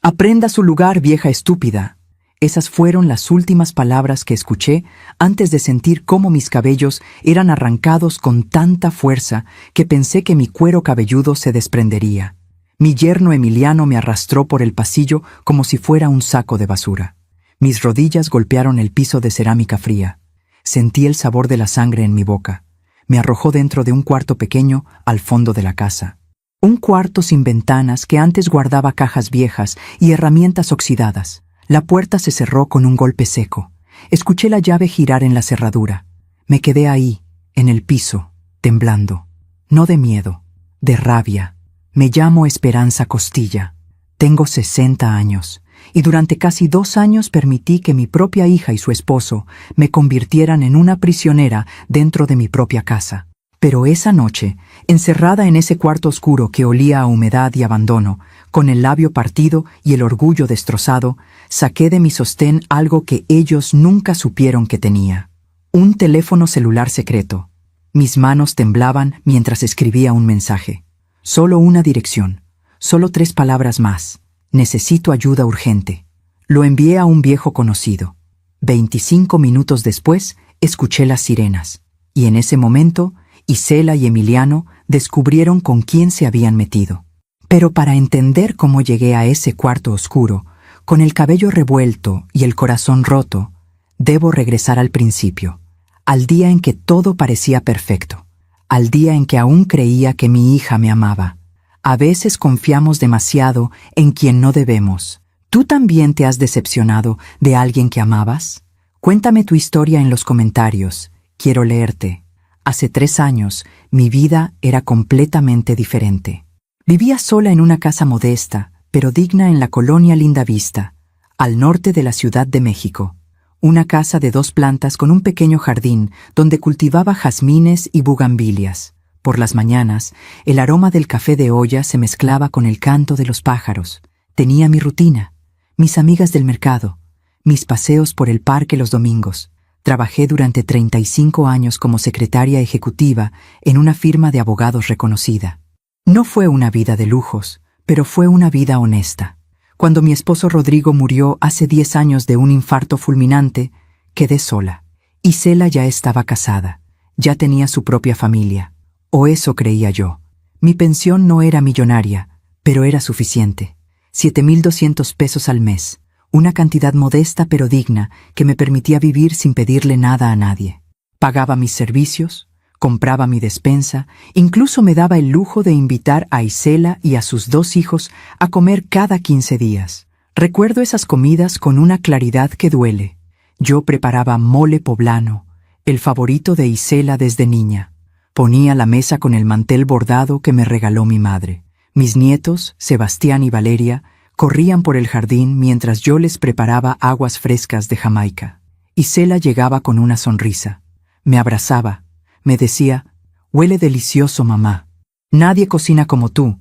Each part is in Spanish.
Aprenda su lugar, vieja estúpida. Esas fueron las últimas palabras que escuché antes de sentir cómo mis cabellos eran arrancados con tanta fuerza que pensé que mi cuero cabelludo se desprendería. Mi yerno Emiliano me arrastró por el pasillo como si fuera un saco de basura. Mis rodillas golpearon el piso de cerámica fría. Sentí el sabor de la sangre en mi boca. Me arrojó dentro de un cuarto pequeño al fondo de la casa. Un cuarto sin ventanas que antes guardaba cajas viejas y herramientas oxidadas. La puerta se cerró con un golpe seco. Escuché la llave girar en la cerradura. Me quedé ahí, en el piso, temblando. No de miedo, de rabia. Me llamo Esperanza Costilla. Tengo 60 años. Y durante casi 2 años permití que mi propia hija y su esposo me convirtieran en una prisionera dentro de mi propia casa. Pero esa noche, encerrada en ese cuarto oscuro que olía a humedad y abandono, con el labio partido y el orgullo destrozado, saqué de mi sostén algo que ellos nunca supieron que tenía. Un teléfono celular secreto. Mis manos temblaban mientras escribía un mensaje. Solo una dirección. Solo 3 palabras más. Necesito ayuda urgente. Lo envié a un viejo conocido. 25 minutos después, escuché las sirenas. Y en ese momento, Isela y Emiliano descubrieron con quién se habían metido. Pero para entender cómo llegué a ese cuarto oscuro, con el cabello revuelto y el corazón roto, debo regresar al principio, al día en que todo parecía perfecto, al día en que aún creía que mi hija me amaba. A veces confiamos demasiado en quien no debemos. ¿Tú también te has decepcionado de alguien que amabas? Cuéntame tu historia en los comentarios. Quiero leerte. Hace 3 años, mi vida era completamente diferente. Vivía sola en una casa modesta, pero digna en la colonia Lindavista, al norte de la Ciudad de México. Una casa de 2 plantas con un pequeño jardín donde cultivaba jazmines y bugambilias. Por las mañanas, el aroma del café de olla se mezclaba con el canto de los pájaros. Tenía mi rutina, mis amigas del mercado, mis paseos por el parque los domingos. Trabajé durante 35 años como secretaria ejecutiva en una firma de abogados reconocida. No fue una vida de lujos, pero fue una vida honesta. Cuando mi esposo Rodrigo murió hace 10 años de un infarto fulminante, quedé sola. Isela ya estaba casada, ya tenía su propia familia. O eso creía yo. Mi pensión no era millonaria, pero era suficiente. 7,200 pesos al mes, una cantidad modesta pero digna que me permitía vivir sin pedirle nada a nadie. Pagaba mis servicios, compraba mi despensa, incluso me daba el lujo de invitar a Isela y a sus 2 hijos a comer cada 15 días. Recuerdo esas comidas con una claridad que duele. Yo preparaba mole poblano, el favorito de Isela desde niña. Ponía la mesa con el mantel bordado que me regaló mi madre. Mis nietos, Sebastián y Valeria, corrían por el jardín mientras yo les preparaba aguas frescas de Jamaica. Isela llegaba con una sonrisa. Me abrazaba. Me decía, «Huele delicioso, mamá. Nadie cocina como tú».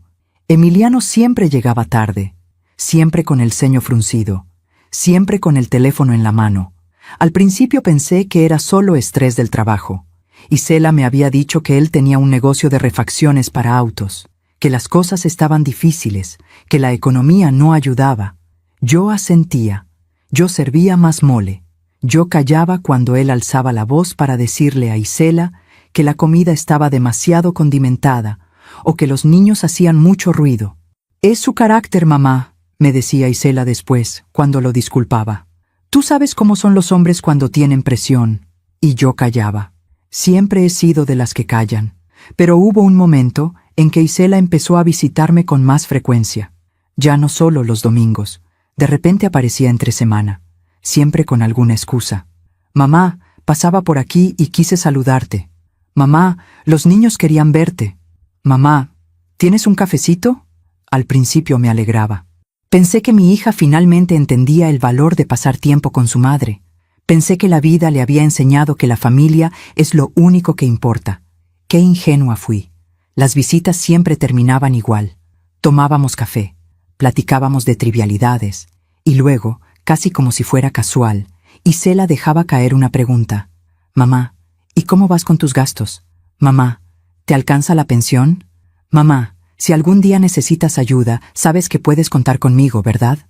Emiliano siempre llegaba tarde, siempre con el ceño fruncido, siempre con el teléfono en la mano. Al principio pensé que era solo estrés del trabajo. Isela me había dicho que él tenía un negocio de refacciones para autos, que las cosas estaban difíciles, que la economía no ayudaba. Yo asentía, yo servía más mole, yo callaba cuando él alzaba la voz para decirle a Isela que la comida estaba demasiado condimentada o que los niños hacían mucho ruido. «Es su carácter, mamá», me decía Isela después, cuando lo disculpaba. «Tú sabes cómo son los hombres cuando tienen presión». Y yo callaba. Siempre he sido de las que callan, pero hubo un momento en que Isela empezó a visitarme con más frecuencia. Ya no solo los domingos, de repente aparecía entre semana, siempre con alguna excusa. «Mamá, pasaba por aquí y quise saludarte». «Mamá, los niños querían verte». «Mamá, ¿tienes un cafecito?». Al principio me alegraba. Pensé que mi hija finalmente entendía el valor de pasar tiempo con su madre. Pensé que la vida le había enseñado que la familia es lo único que importa. Qué ingenua fui. Las visitas siempre terminaban igual. Tomábamos café, platicábamos de trivialidades, y luego, casi como si fuera casual, Isela dejaba caer una pregunta. «Mamá, ¿y cómo vas con tus gastos? Mamá, ¿te alcanza la pensión? Mamá, si algún día necesitas ayuda, sabes que puedes contar conmigo, ¿verdad?».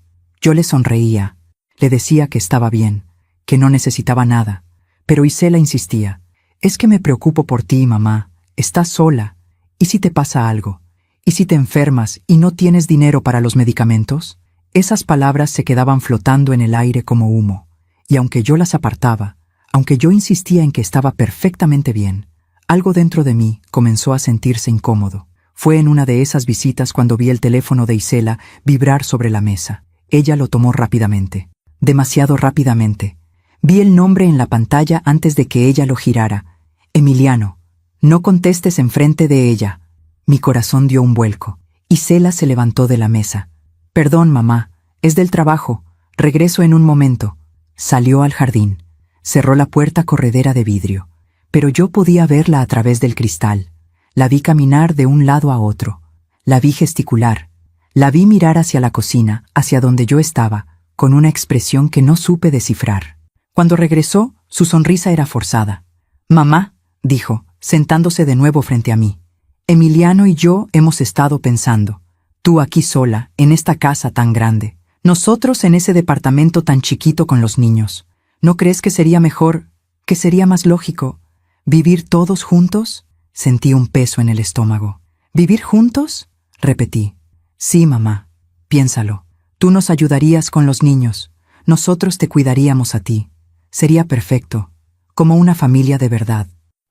Yo le sonreía, le decía que estaba bien, que no necesitaba nada, pero Isela insistía. Es que me preocupo por ti, mamá. Estás sola. ¿Y si te pasa algo? ¿Y si te enfermas y no tienes dinero para los medicamentos? Esas palabras se quedaban flotando en el aire como humo, y aunque yo las apartaba, aunque yo insistía en que estaba perfectamente bien, algo dentro de mí comenzó a sentirse incómodo. Fue en una de esas visitas cuando vi el teléfono de Isela vibrar sobre la mesa. Ella lo tomó rápidamente, demasiado rápidamente. Vi el nombre en la pantalla antes de que ella lo girara. Emiliano. No contestes enfrente de ella. Mi corazón dio un vuelco. Isela se levantó de la mesa. Perdón, mamá, es del trabajo. Regreso en un momento. Salió al jardín. Cerró la puerta corredera de vidrio. Pero yo podía verla a través del cristal. La vi caminar de un lado a otro. La vi gesticular. La vi mirar hacia la cocina, hacia donde yo estaba, con una expresión que no supe descifrar. Cuando regresó, su sonrisa era forzada. Mamá, dijo, sentándose de nuevo frente a mí. Emiliano y yo hemos estado pensando. Tú aquí sola, en esta casa tan grande. Nosotros en ese departamento tan chiquito con los niños. ¿No crees que sería mejor, que sería más lógico, vivir todos juntos? Sentí un peso en el estómago. ¿Vivir juntos? Repetí. Sí, mamá. Piénsalo. Tú nos ayudarías con los niños. Nosotros te cuidaríamos a ti. Sería perfecto. Como una familia de verdad.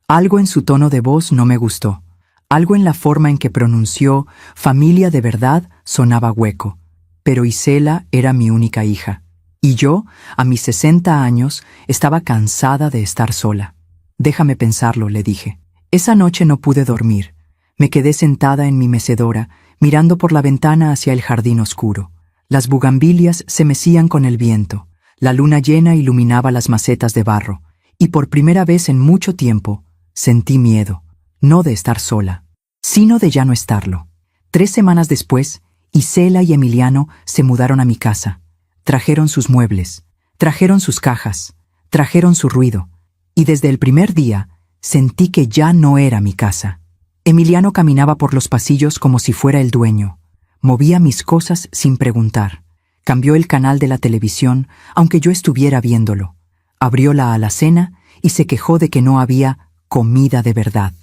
Algo en su tono de voz no me gustó. Algo en la forma en que pronunció familia de verdad sonaba hueco. Pero Isela era mi única hija. Y yo, a mis 60 años, estaba cansada de estar sola. Déjame pensarlo, le dije. Esa noche no pude dormir. Me quedé sentada en mi mecedora, mirando por la ventana hacia el jardín oscuro. Las bugambilias se mecían con el viento. La luna llena iluminaba las macetas de barro. Y por primera vez en mucho tiempo, sentí miedo. No de estar sola, sino de ya no estarlo. 3 semanas después, Isela y Emiliano se mudaron a mi casa. Trajeron sus muebles, trajeron sus cajas, trajeron su ruido. Y desde el primer día, sentí que ya no era mi casa. Emiliano caminaba por los pasillos como si fuera el dueño. Movía mis cosas sin preguntar. Cambió el canal de la televisión, aunque yo estuviera viéndolo. Abrió la alacena y se quejó de que no había comida de verdad.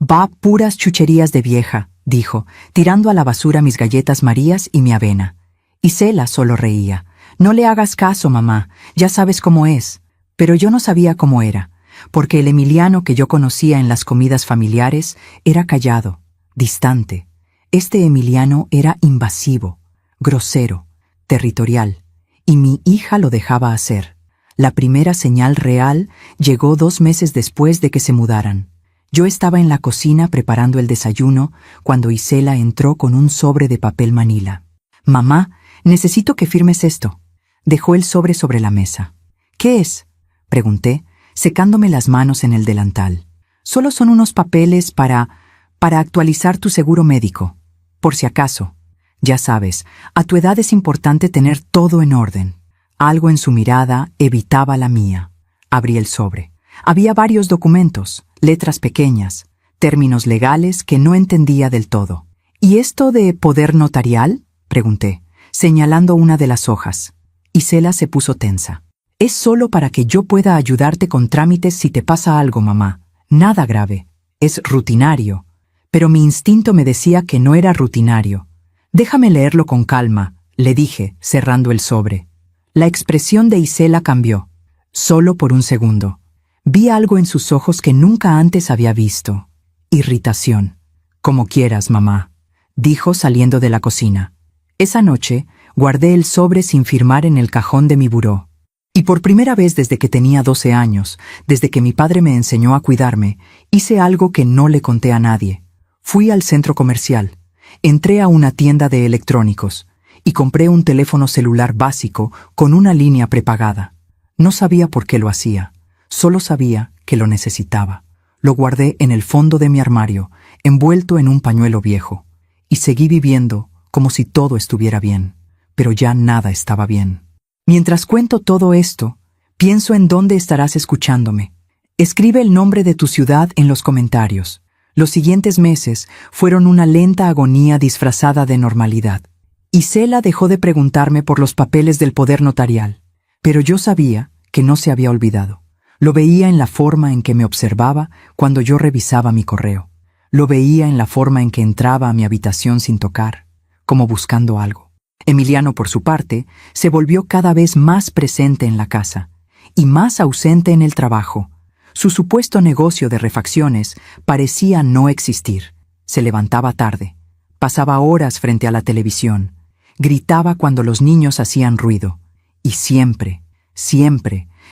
Va, puras chucherías de vieja, dijo, tirando a la basura mis galletas Marías y mi avena. Isela solo reía. No le hagas caso, mamá, ya sabes cómo es. Pero yo no sabía cómo era, porque el Emiliano que yo conocía en las comidas familiares era callado, distante. Este Emiliano era invasivo, grosero, territorial, y mi hija lo dejaba hacer. La primera señal real llegó 2 meses después de que se mudaran. Yo estaba en la cocina preparando el desayuno cuando Isela entró con un sobre de papel manila. Mamá, necesito que firmes esto. Dejó el sobre la mesa. ¿Qué es? Pregunté, secándome las manos en el delantal. Solo son unos papeles para actualizar tu seguro médico. Por si acaso. Ya sabes, a tu edad es importante tener todo en orden. Algo en su mirada evitaba la mía. Abrí el sobre. Había varios documentos, letras pequeñas, términos legales que no entendía del todo. ¿Y esto de poder notarial? Pregunté, señalando una de las hojas. Isela se puso tensa. Es solo para que yo pueda ayudarte con trámites si te pasa algo, mamá. Nada grave. Es rutinario. Pero mi instinto me decía que no era rutinario. Déjame leerlo con calma, le dije, cerrando el sobre. La expresión de Isela cambió. Solo por un segundo. Vi algo en sus ojos que nunca antes había visto. Irritación. Como quieras, mamá, dijo saliendo de la cocina. Esa noche, guardé el sobre sin firmar en el cajón de mi buró. Y por primera vez desde que tenía 12 años, desde que mi padre me enseñó a cuidarme, hice algo que no le conté a nadie. Fui al centro comercial. Entré a una tienda de electrónicos y compré un teléfono celular básico con una línea prepagada. No sabía por qué lo hacía. Solo sabía que lo necesitaba. Lo guardé en el fondo de mi armario, envuelto en un pañuelo viejo, y seguí viviendo como si todo estuviera bien, pero ya nada estaba bien. Mientras cuento todo esto, pienso en dónde estarás escuchándome. Escribe el nombre de tu ciudad en los comentarios. Los siguientes meses fueron una lenta agonía disfrazada de normalidad. Isela dejó de preguntarme por los papeles del poder notarial, pero yo sabía que no se había olvidado. Lo veía en la forma en que me observaba cuando yo revisaba mi correo. Lo veía en la forma en que entraba a mi habitación sin tocar, como buscando algo. Emiliano, por su parte, se volvió cada vez más presente en la casa y más ausente en el trabajo. Su supuesto negocio de refacciones parecía no existir. Se levantaba tarde, pasaba horas frente a la televisión, gritaba cuando los niños hacían ruido y siempre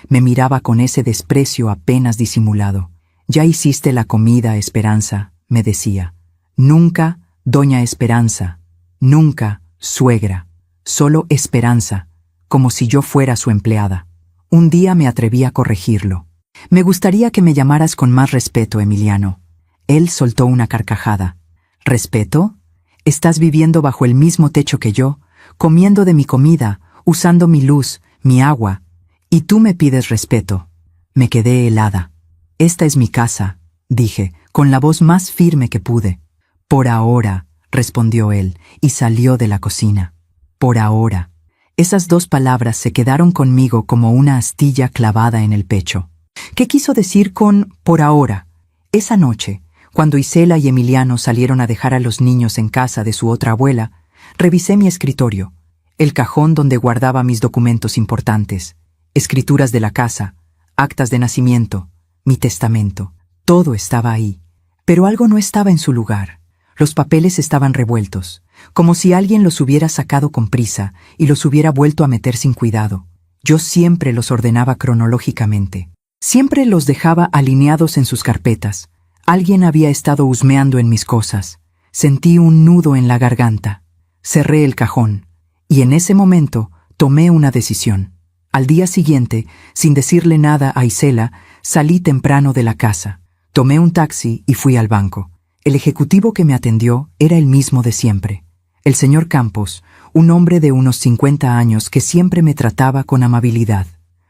me miraba con ese desprecio apenas disimulado. «Ya hiciste la comida, Esperanza», me decía. «Nunca, doña Esperanza. Nunca, suegra. Solo Esperanza», como si yo fuera su empleada. Un día me atreví a corregirlo. «Me gustaría que me llamaras con más respeto, Emiliano». Él soltó una carcajada. «¿Respeto? Estás viviendo bajo el mismo techo que yo, comiendo de mi comida, usando mi luz, mi agua. Y tú me pides respeto». Me quedé helada. «Esta es mi casa», dije, con la voz más firme que pude. «Por ahora», respondió él, y salió de la cocina. «Por ahora». Esas dos palabras se quedaron conmigo como una astilla clavada en el pecho. ¿Qué quiso decir con «por ahora»? Esa noche, cuando Isela y Emiliano salieron a dejar a los niños en casa de su otra abuela, revisé mi escritorio, el cajón donde guardaba mis documentos importantes, escrituras de la casa, actas de nacimiento, mi testamento. Todo estaba ahí, pero algo no estaba en su lugar. Los papeles estaban revueltos, como si alguien los hubiera sacado con prisa y los hubiera vuelto a meter sin cuidado. Yo siempre los ordenaba cronológicamente. Siempre los dejaba alineados en sus carpetas. Alguien había estado husmeando en mis cosas. Sentí un nudo en la garganta. Cerré el cajón, y en ese momento tomé una decisión. Al día siguiente, sin decirle nada a Isela, salí temprano de la casa. Tomé un taxi y fui al banco. El ejecutivo que me atendió era el mismo de siempre. El señor Campos, un hombre de unos 50 años que siempre me trataba con amabilidad.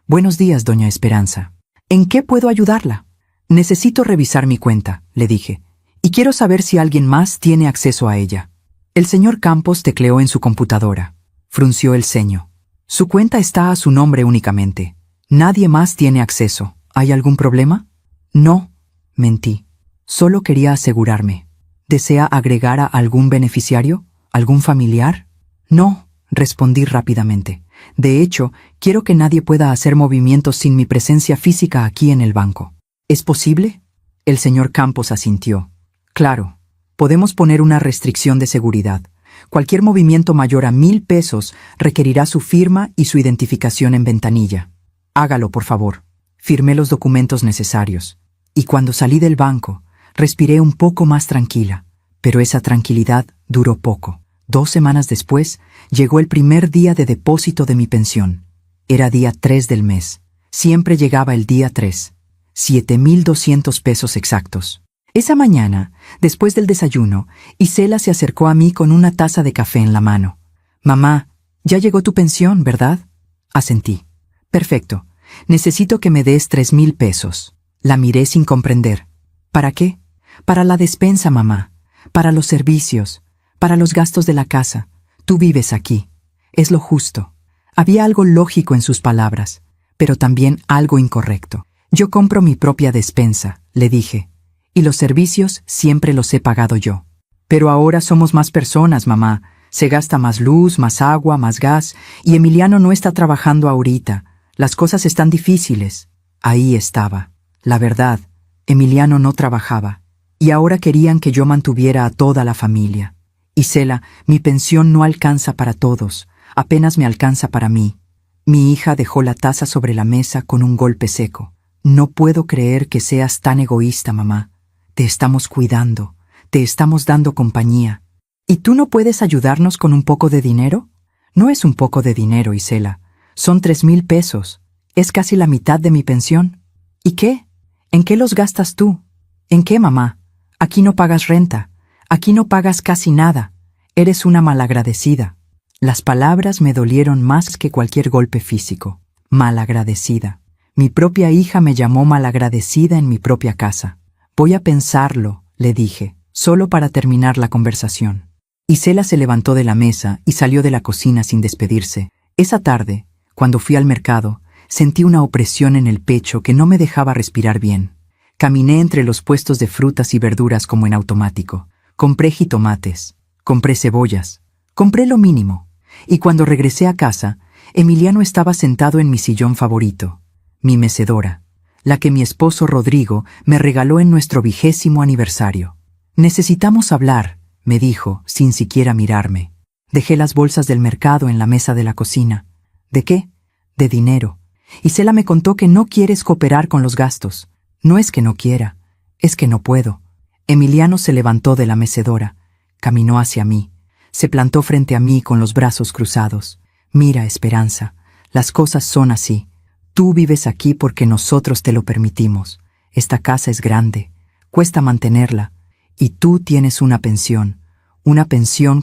«Buenos días, doña Esperanza. ¿En qué puedo ayudarla?» «Necesito revisar mi cuenta», le dije, «y quiero saber si alguien más tiene acceso a ella». El señor Campos tecleó en su computadora. Frunció el ceño. «Su cuenta está a su nombre únicamente. Nadie más tiene acceso. ¿Hay algún problema?» «No», mentí. Solo quería asegurarme. ¿Desea agregar a algún beneficiario? ¿Algún familiar? «No», respondí rápidamente. «De hecho, quiero que nadie pueda hacer movimientos sin mi presencia física aquí en el banco». «¿Es posible?» El señor Campos asintió. «Claro, podemos poner una restricción de seguridad. Cualquier movimiento mayor a 1,000 pesos requerirá su firma y su identificación en ventanilla. Hágalo, por favor». Firmé los documentos necesarios, y cuando salí del banco, respiré un poco más tranquila, pero esa tranquilidad duró poco. 2 semanas después, llegó el primer día de depósito de mi pensión. Era día 3 del mes. Siempre llegaba el día 3. 7,200 pesos exactos. Esa mañana, después del desayuno, Isela se acercó a mí con una taza de café en la mano. «Mamá, ya llegó tu pensión, ¿verdad?» Asentí. «Perfecto. Necesito que me des 3,000 pesos». La miré sin comprender. «¿Para qué?» «Para la despensa, mamá. Para los servicios. Para los gastos de la casa. Tú vives aquí. Es lo justo». Había algo lógico en sus palabras, pero también algo incorrecto. «Yo compro mi propia despensa», le dije, «y los servicios siempre los he pagado yo». «Pero ahora somos más personas, mamá. Se gasta más luz, más agua, más gas, y Emiliano no está trabajando ahorita. Las cosas están difíciles». Ahí estaba. La verdad, Emiliano no trabajaba, y ahora querían que yo mantuviera a toda la familia. «Isela, mi pensión no alcanza para todos, apenas me alcanza para mí». Mi hija dejó la taza sobre la mesa con un golpe seco. «No puedo creer que seas tan egoísta, mamá. Te estamos cuidando, te estamos dando compañía. ¿Y tú no puedes ayudarnos con un poco de dinero?» «No es un poco de dinero, Isela. Son 3,000 pesos. Es casi la mitad de mi pensión». «¿Y qué? ¿En qué los gastas tú?» «¿En qué, mamá? Aquí no pagas renta. Aquí no pagas casi nada. Eres una malagradecida». Las palabras me dolieron más que cualquier golpe físico. Malagradecida. Mi propia hija me llamó malagradecida en mi propia casa. «Voy a pensarlo», le dije, solo para terminar la conversación. Isela se levantó de la mesa y salió de la cocina sin despedirse. Esa tarde, cuando fui al mercado, sentí una opresión en el pecho que no me dejaba respirar bien. Caminé entre los puestos de frutas y verduras como en automático. Compré jitomates, compré cebollas, compré lo mínimo. Y cuando regresé a casa, Emiliano estaba sentado en mi sillón favorito, mi mecedora, la que mi esposo Rodrigo me regaló en nuestro 20º aniversario. Necesitamos hablar, me dijo, sin siquiera mirarme. Dejé las bolsas del mercado en la mesa de la cocina. ¿De qué? De dinero. Isela me contó que no quieres cooperar con los gastos. No es que no quiera, es que no puedo. Emiliano se levantó de la mecedora, caminó hacia mí, se plantó frente a mí con los brazos cruzados. Mira, Esperanza, las cosas son así. Tú vives aquí porque nosotros te lo permitimos. Esta casa es grande, cuesta mantenerla, y tú tienes una pensión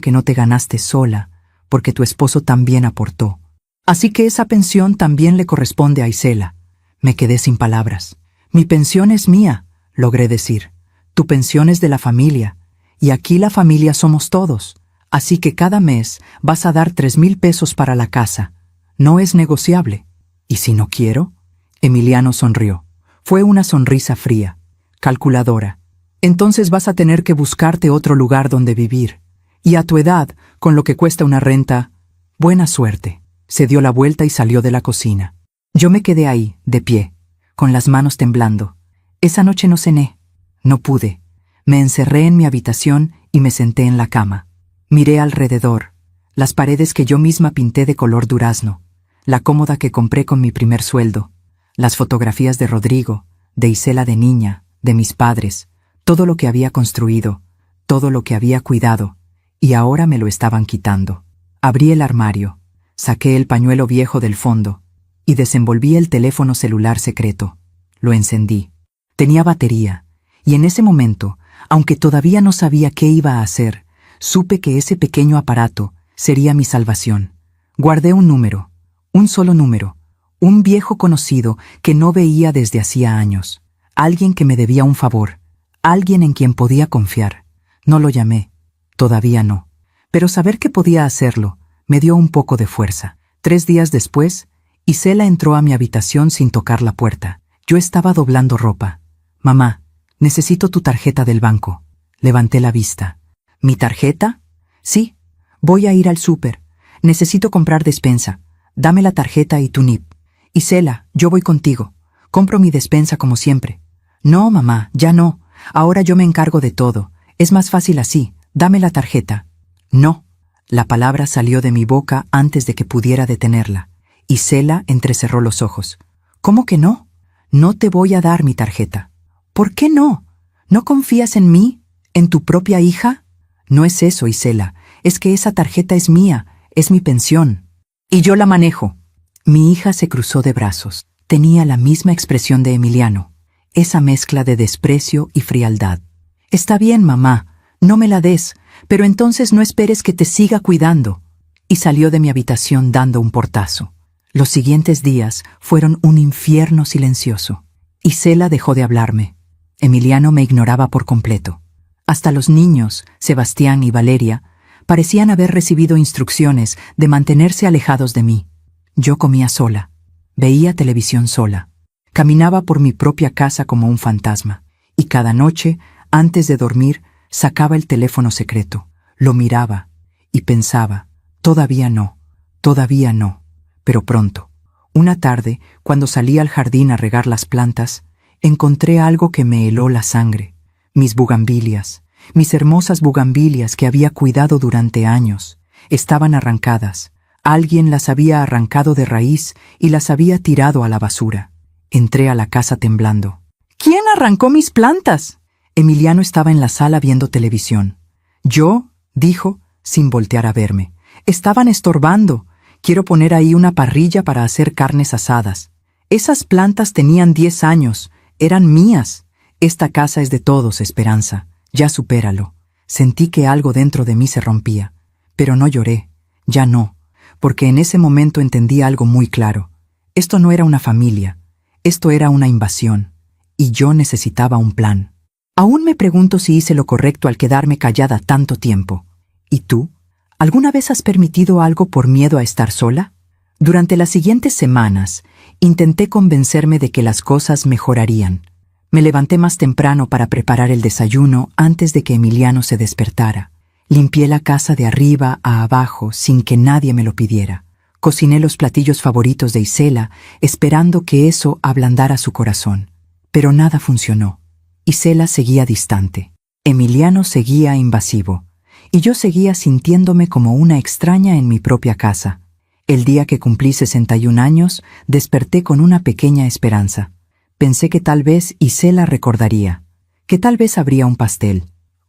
que no te ganaste sola, porque tu esposo también aportó. Así que esa pensión también le corresponde a Isela. Me quedé sin palabras. Mi pensión es mía, logré decir. Tu pensión es de la familia, y aquí la familia somos todos. Así que cada mes vas a dar 3,000 pesos para la casa. No es negociable. ¿Y si no quiero? Emiliano sonrió. Fue una sonrisa fría, calculadora. Entonces vas a tener que buscarte otro lugar donde vivir. Y a tu edad, con lo que cuesta una renta, buena suerte. Se dio la vuelta y salió de la cocina. Yo me quedé ahí, de pie, con las manos temblando. Esa noche no cené. No pude. Me encerré en mi habitación y me senté en la cama. Miré alrededor, las paredes que yo misma pinté de color durazno, la cómoda que compré con mi primer sueldo, las fotografías de Rodrigo, de Isela de niña, de mis padres, todo lo que había construido, todo lo que había cuidado, y ahora me lo estaban quitando. Abrí el armario, saqué el pañuelo viejo del fondo, y desenvolví el teléfono celular secreto. Lo encendí. Tenía batería, y en ese momento, aunque todavía no sabía qué iba a hacer, supe que ese pequeño aparato sería mi salvación. Guardé un número, un solo número, un viejo conocido que no veía desde hacía años, alguien que me debía un favor, alguien en quien podía confiar. No lo llamé, todavía no, pero saber que podía hacerlo me dio un poco de fuerza. 3 días después, Isela entró a mi habitación sin tocar la puerta. Yo estaba doblando ropa. Mamá, necesito tu tarjeta del banco. Levanté la vista. ¿Mi tarjeta? Sí. Voy a ir al súper. Necesito comprar despensa. Dame la tarjeta y tu NIP. Isela, yo voy contigo. Compro mi despensa como siempre. No, mamá, ya no. Ahora yo me encargo de todo. Es más fácil así. Dame la tarjeta. No. La palabra salió de mi boca antes de que pudiera detenerla. Isela entrecerró los ojos. ¿Cómo que no? No te voy a dar mi tarjeta. ¿Por qué no? ¿No confías en mí? ¿En tu propia hija? No es eso, Isela. Es que esa tarjeta es mía. Es mi pensión. Y yo la manejo. Mi hija se cruzó de brazos. Tenía la misma expresión de Emiliano. Esa mezcla de desprecio y frialdad. Está bien, mamá. No me la des. Pero entonces no esperes que te siga cuidando. Y salió de mi habitación dando un portazo. Los siguientes días fueron un infierno silencioso. Isela dejó de hablarme. Emiliano me ignoraba por completo. Hasta los niños, Sebastián y Valeria, parecían haber recibido instrucciones de mantenerse alejados de mí. Yo comía sola, veía televisión sola, caminaba por mi propia casa como un fantasma, y cada noche, antes de dormir, sacaba el teléfono secreto, lo miraba y pensaba, todavía no, pero pronto. Una tarde, cuando salí al jardín a regar las plantas, encontré algo que me heló la sangre. Mis bugambilias, mis hermosas bugambilias que había cuidado durante años, estaban arrancadas. Alguien las había arrancado de raíz y las había tirado a la basura. Entré a la casa temblando. ¿Quién arrancó mis plantas? Emiliano estaba en la sala viendo televisión. Yo, dijo, sin voltear a verme. Estaban estorbando. Quiero poner ahí una parrilla para hacer carnes asadas. Esas plantas tenían 10 años. Eran mías. Esta casa es de todos, Esperanza. Ya supéralo. Sentí que algo dentro de mí se rompía. Pero no lloré. Ya no. Porque en ese momento entendí algo muy claro. Esto no era una familia. Esto era una invasión. Y yo necesitaba un plan. Aún me pregunto si hice lo correcto al quedarme callada tanto tiempo. ¿Y tú? ¿Alguna vez has permitido algo por miedo a estar sola? Durante las siguientes semanas, intenté convencerme de que las cosas mejorarían. Me levanté más temprano para preparar el desayuno antes de que Emiliano se despertara. Limpié la casa de arriba a abajo sin que nadie me lo pidiera. Cociné los platillos favoritos de Isela, esperando que eso ablandara su corazón. Pero nada funcionó. Isela seguía distante. Emiliano seguía invasivo. Y yo seguía sintiéndome como una extraña en mi propia casa. El día que cumplí 61 años, desperté con una pequeña esperanza. Pensé que tal vez Isela recordaría, que tal vez habría un pastel,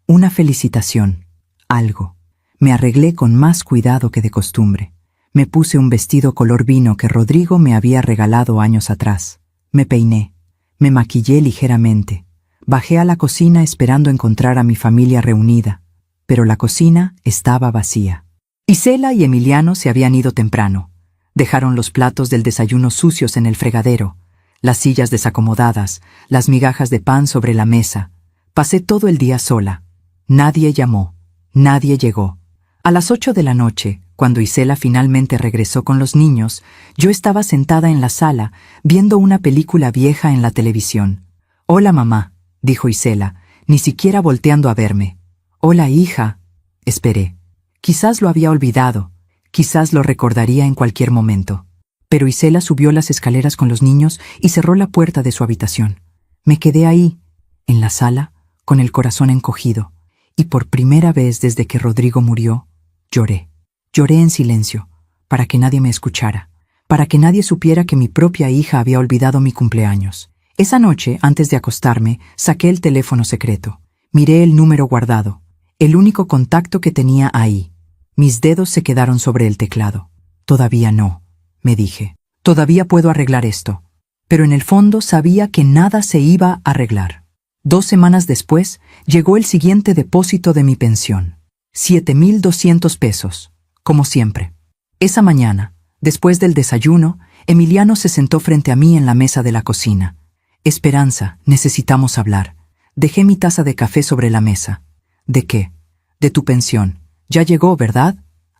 una felicitación, algo. Me arreglé con más cuidado que de costumbre. Me puse un vestido color vino que Rodrigo me había regalado años atrás. Me peiné, me maquillé ligeramente. Bajé a la cocina esperando encontrar a mi familia reunida, pero la cocina estaba vacía. Isela y Emiliano se habían ido temprano. Dejaron los platos del desayuno sucios en el fregadero, las sillas desacomodadas, las migajas de pan sobre la mesa. Pasé todo el día sola. Nadie llamó, nadie llegó. A las 8 de la noche, cuando Isela finalmente regresó con los niños, yo estaba sentada en la sala, viendo una película vieja en la televisión. «Hola, mamá», dijo Isela, ni siquiera volteando a verme. «Hola, hija». Esperé. Quizás lo había olvidado, quizás lo recordaría en cualquier momento. Pero Isela subió las escaleras con los niños y cerró la puerta de su habitación. Me quedé ahí, en la sala, con el corazón encogido, y por primera vez desde que Rodrigo murió, lloré. Lloré en silencio, para que nadie me escuchara, para que nadie supiera que mi propia hija había olvidado mi cumpleaños. Esa noche, antes de acostarme, saqué el teléfono secreto. Miré el número guardado, el único contacto que tenía ahí. Mis dedos se quedaron sobre el teclado. Todavía no, me dije. Todavía puedo arreglar esto. Pero en el fondo sabía que nada se iba a arreglar. 2 semanas después, llegó el siguiente depósito de mi pensión. 7,200 pesos, como siempre. Esa mañana, después del desayuno, Emiliano se sentó frente a mí en la mesa de la cocina. «Esperanza, necesitamos hablar». Dejé mi taza de café sobre la mesa. «¿De qué?» «De tu pensión. Ya llegó, ¿verdad?»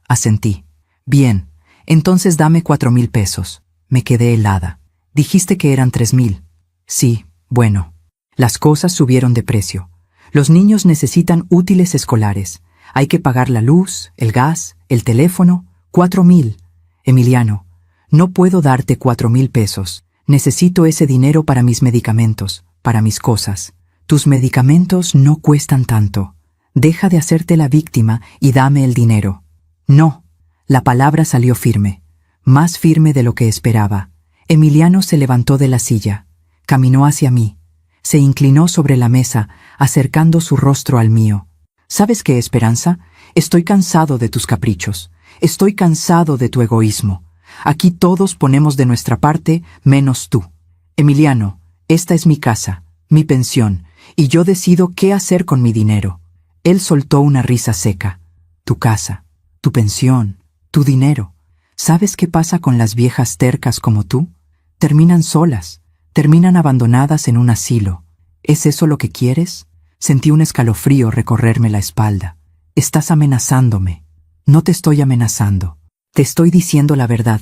Asentí. «Bien, entonces dame 4,000 pesos». Me quedé helada. «Dijiste que eran 3,000». «Sí, bueno». Las cosas subieron de precio. Los niños necesitan útiles escolares. Hay que pagar la luz, el gas, el teléfono. 4,000. Emiliano, no puedo darte 4,000 pesos. Necesito ese dinero para mis medicamentos, para mis cosas. Tus medicamentos no cuestan tanto. Deja de hacerte la víctima y dame el dinero. No. La palabra salió firme, más firme de lo que esperaba. Emiliano se levantó de la silla, caminó hacia mí, se inclinó sobre la mesa, acercando su rostro al mío. ¿Sabes qué, Esperanza? Estoy cansado de tus caprichos. Estoy cansado de tu egoísmo. Aquí todos ponemos de nuestra parte, menos tú. Emiliano, esta es mi casa, mi pensión, y yo decido qué hacer con mi dinero. Él soltó una risa seca. Tu casa, tu pensión, tu dinero. ¿Sabes qué pasa con las viejas tercas como tú? Terminan solas, terminan abandonadas en un asilo. ¿Es eso lo que quieres? Sentí un escalofrío recorrerme la espalda. Estás amenazándome. No te estoy amenazando. Te estoy diciendo la verdad.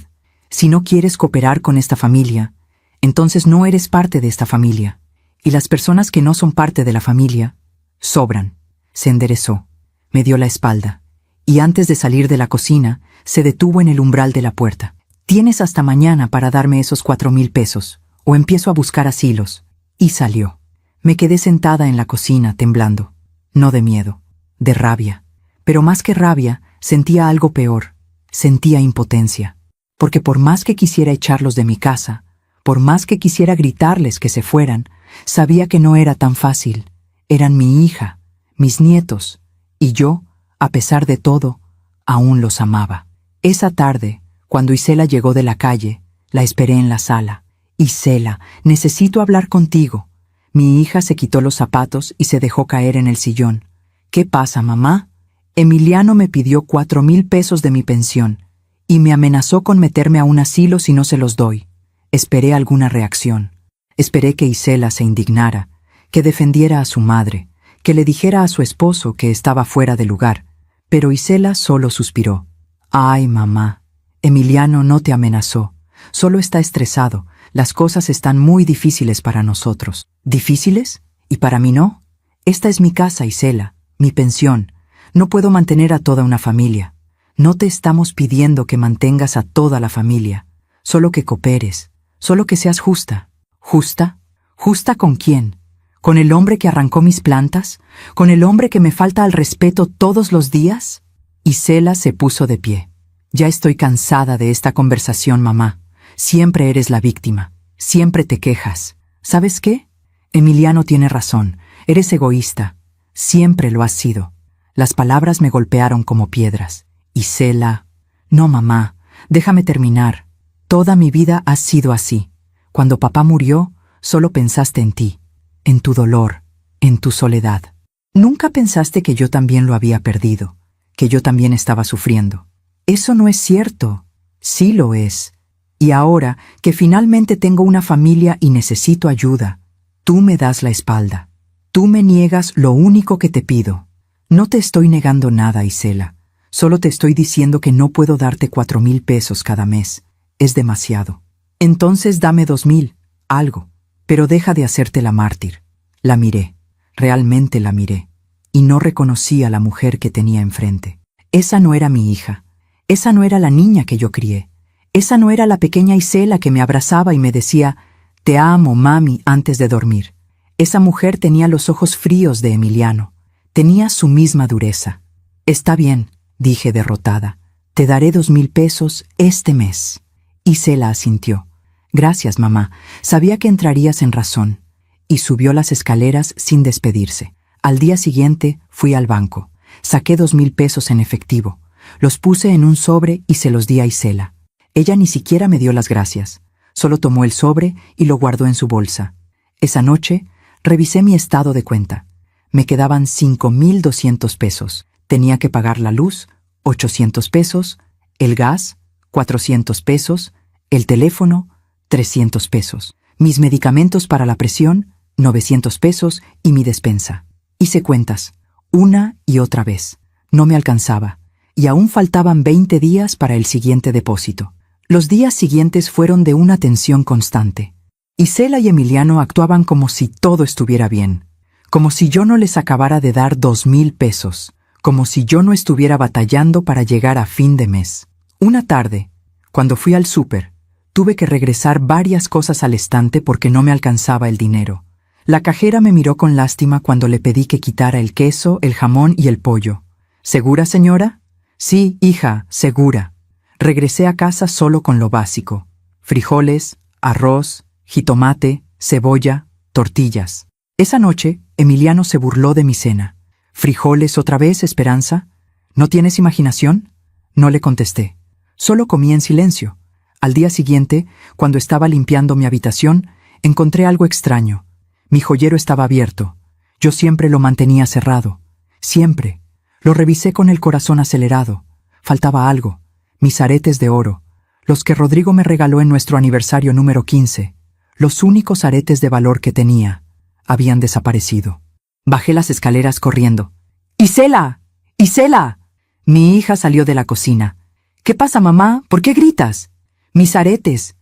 Si no quieres cooperar con esta familia, entonces no eres parte de esta familia. Y las personas que no son parte de la familia, sobran. Se enderezó, me dio la espalda, y antes de salir de la cocina, se detuvo en el umbral de la puerta. Tienes hasta mañana para darme esos 4,000 pesos, o empiezo a buscar asilos. Y salió. Me quedé sentada en la cocina, temblando. No de miedo, de rabia. Pero más que rabia, sentía algo peor. Sentía impotencia. Porque por más que quisiera echarlos de mi casa, por más que quisiera gritarles que se fueran, sabía que no era tan fácil. Eran mi hija, mis nietos, y yo, a pesar de todo, aún los amaba. Esa tarde, cuando Isela llegó de la calle, la esperé en la sala. «Isela, necesito hablar contigo». Mi hija se quitó los zapatos y se dejó caer en el sillón. «¿Qué pasa, mamá?» Emiliano me pidió 4,000 pesos de mi pensión y me amenazó con meterme a un asilo si no se los doy. Esperé alguna reacción. Esperé que Isela se indignara, que defendiera a su madre, que le dijera a su esposo que estaba fuera de lugar, Pero Isela solo suspiró. Ay, mamá, Emiliano no te amenazó. Solo está estresado. Las cosas están muy difíciles para nosotros. ¿Difíciles? ¿Y para mí no? Esta es mi casa, Isela, mi pensión. No puedo mantener a toda una familia. No te estamos pidiendo que mantengas a toda la familia. Solo que cooperes. Solo que seas justa. ¿Justa? ¿Justa con quién? ¿Con el hombre que arrancó mis plantas? ¿Con el hombre que me falta al respeto todos los días? Isela se puso de pie. Ya estoy cansada de esta conversación, mamá. Siempre eres la víctima. Siempre te quejas. ¿Sabes qué? Emiliano tiene razón. Eres egoísta. Siempre lo has sido. Las palabras me golpearon como piedras. Isela. No, mamá. Déjame terminar. Toda mi vida has sido así. Cuando papá murió, solo pensaste en ti, en tu dolor, en tu soledad. Nunca pensaste que yo también lo había perdido, que yo también estaba sufriendo. Eso no es cierto. Sí lo es. Y ahora que finalmente tengo una familia y necesito ayuda, tú me das la espalda. Tú me niegas lo único que te pido. No te estoy negando nada, Isela. Solo te estoy diciendo que no puedo darte 4,000 pesos cada mes. Es demasiado. Entonces dame 2,000, algo. Pero deja de hacerte la mártir. La miré. Realmente la miré. Y no reconocí a la mujer que tenía enfrente. Esa no era mi hija. Esa no era la niña que yo crié. Esa no era la pequeña Isela que me abrazaba y me decía, «Te amo, mami», antes de dormir. Esa mujer tenía los ojos fríos de Emiliano. Tenía su misma dureza. «Está bien», dije derrotada. «Te daré 2,000 pesos este mes». Isela asintió. «Gracias, mamá. Sabía que entrarías en razón». Y subió las escaleras sin despedirse. Al día siguiente fui al banco. Saqué 2,000 pesos en efectivo. Los puse en un sobre y se los di a Isela. Ella ni siquiera me dio las gracias. Solo tomó el sobre y lo guardó en su bolsa. Esa noche revisé mi estado de cuenta. Me quedaban 5,200 pesos. Tenía que pagar la luz, 800 pesos, el gas, 400 pesos, el teléfono, 300 pesos, mis medicamentos para la presión, 900 pesos y mi despensa. Hice cuentas, una y otra vez. No me alcanzaba, y aún faltaban 20 días para el siguiente depósito. Los días siguientes fueron de una tensión constante. Isela y Emiliano actuaban como si todo estuviera bien, como si yo no les acabara de dar 2,000 pesos, como si yo no estuviera batallando para llegar a fin de mes. Una tarde, cuando fui al súper, tuve que regresar varias cosas al estante porque no me alcanzaba el dinero. La cajera me miró con lástima cuando le pedí que quitara el queso, el jamón y el pollo. ¿Segura, señora? Sí, hija, segura. Regresé a casa solo con lo básico: frijoles, arroz, jitomate, cebolla, tortillas. Esa noche, Emiliano se burló de mi cena. ¿Frijoles otra vez, Esperanza? ¿No tienes imaginación? No le contesté. Solo comí en silencio. Al día siguiente, cuando estaba limpiando mi habitación, encontré algo extraño. Mi joyero estaba abierto. Yo siempre lo mantenía cerrado. Siempre. Lo revisé con el corazón acelerado. Faltaba algo. Mis aretes de oro. Los que Rodrigo me regaló en nuestro aniversario número 15. Los únicos aretes de valor que tenía. Habían desaparecido. Bajé las escaleras corriendo. ¡Isela! ¡Isela! Mi hija salió de la cocina. ¿Qué pasa, mamá? ¿Por qué gritas? Mis aretes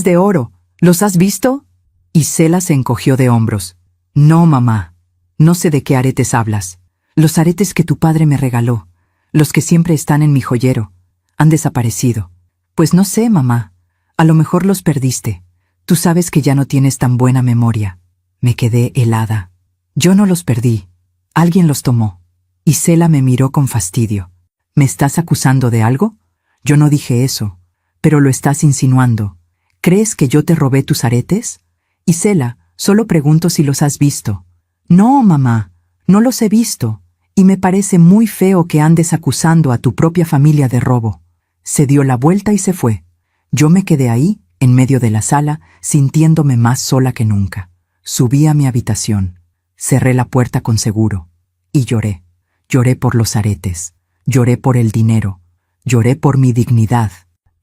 de oro. ¿Los has visto? Isela se encogió de hombros. No, mamá. No sé de qué aretes hablas. Los aretes que tu padre me regaló. Los que siempre están en mi joyero. Han desaparecido. Pues no sé, mamá. A lo mejor los perdiste. Tú sabes que ya no tienes tan buena memoria. Me quedé helada. Yo no los perdí. Alguien los tomó. Isela me miró con fastidio. ¿Me estás acusando de algo? Yo no dije eso, pero lo estás insinuando. ¿Crees que yo te robé tus aretes? Isela, solo pregunto si los has visto. No, mamá, no los he visto, y me parece muy feo que andes acusando a tu propia familia de robo. Se dio la vuelta y se fue. Yo me quedé ahí, en medio de la sala, sintiéndome más sola que nunca. Subí a mi habitación, cerré la puerta con seguro, y lloré. Lloré por los aretes, lloré por el dinero, lloré por mi dignidad,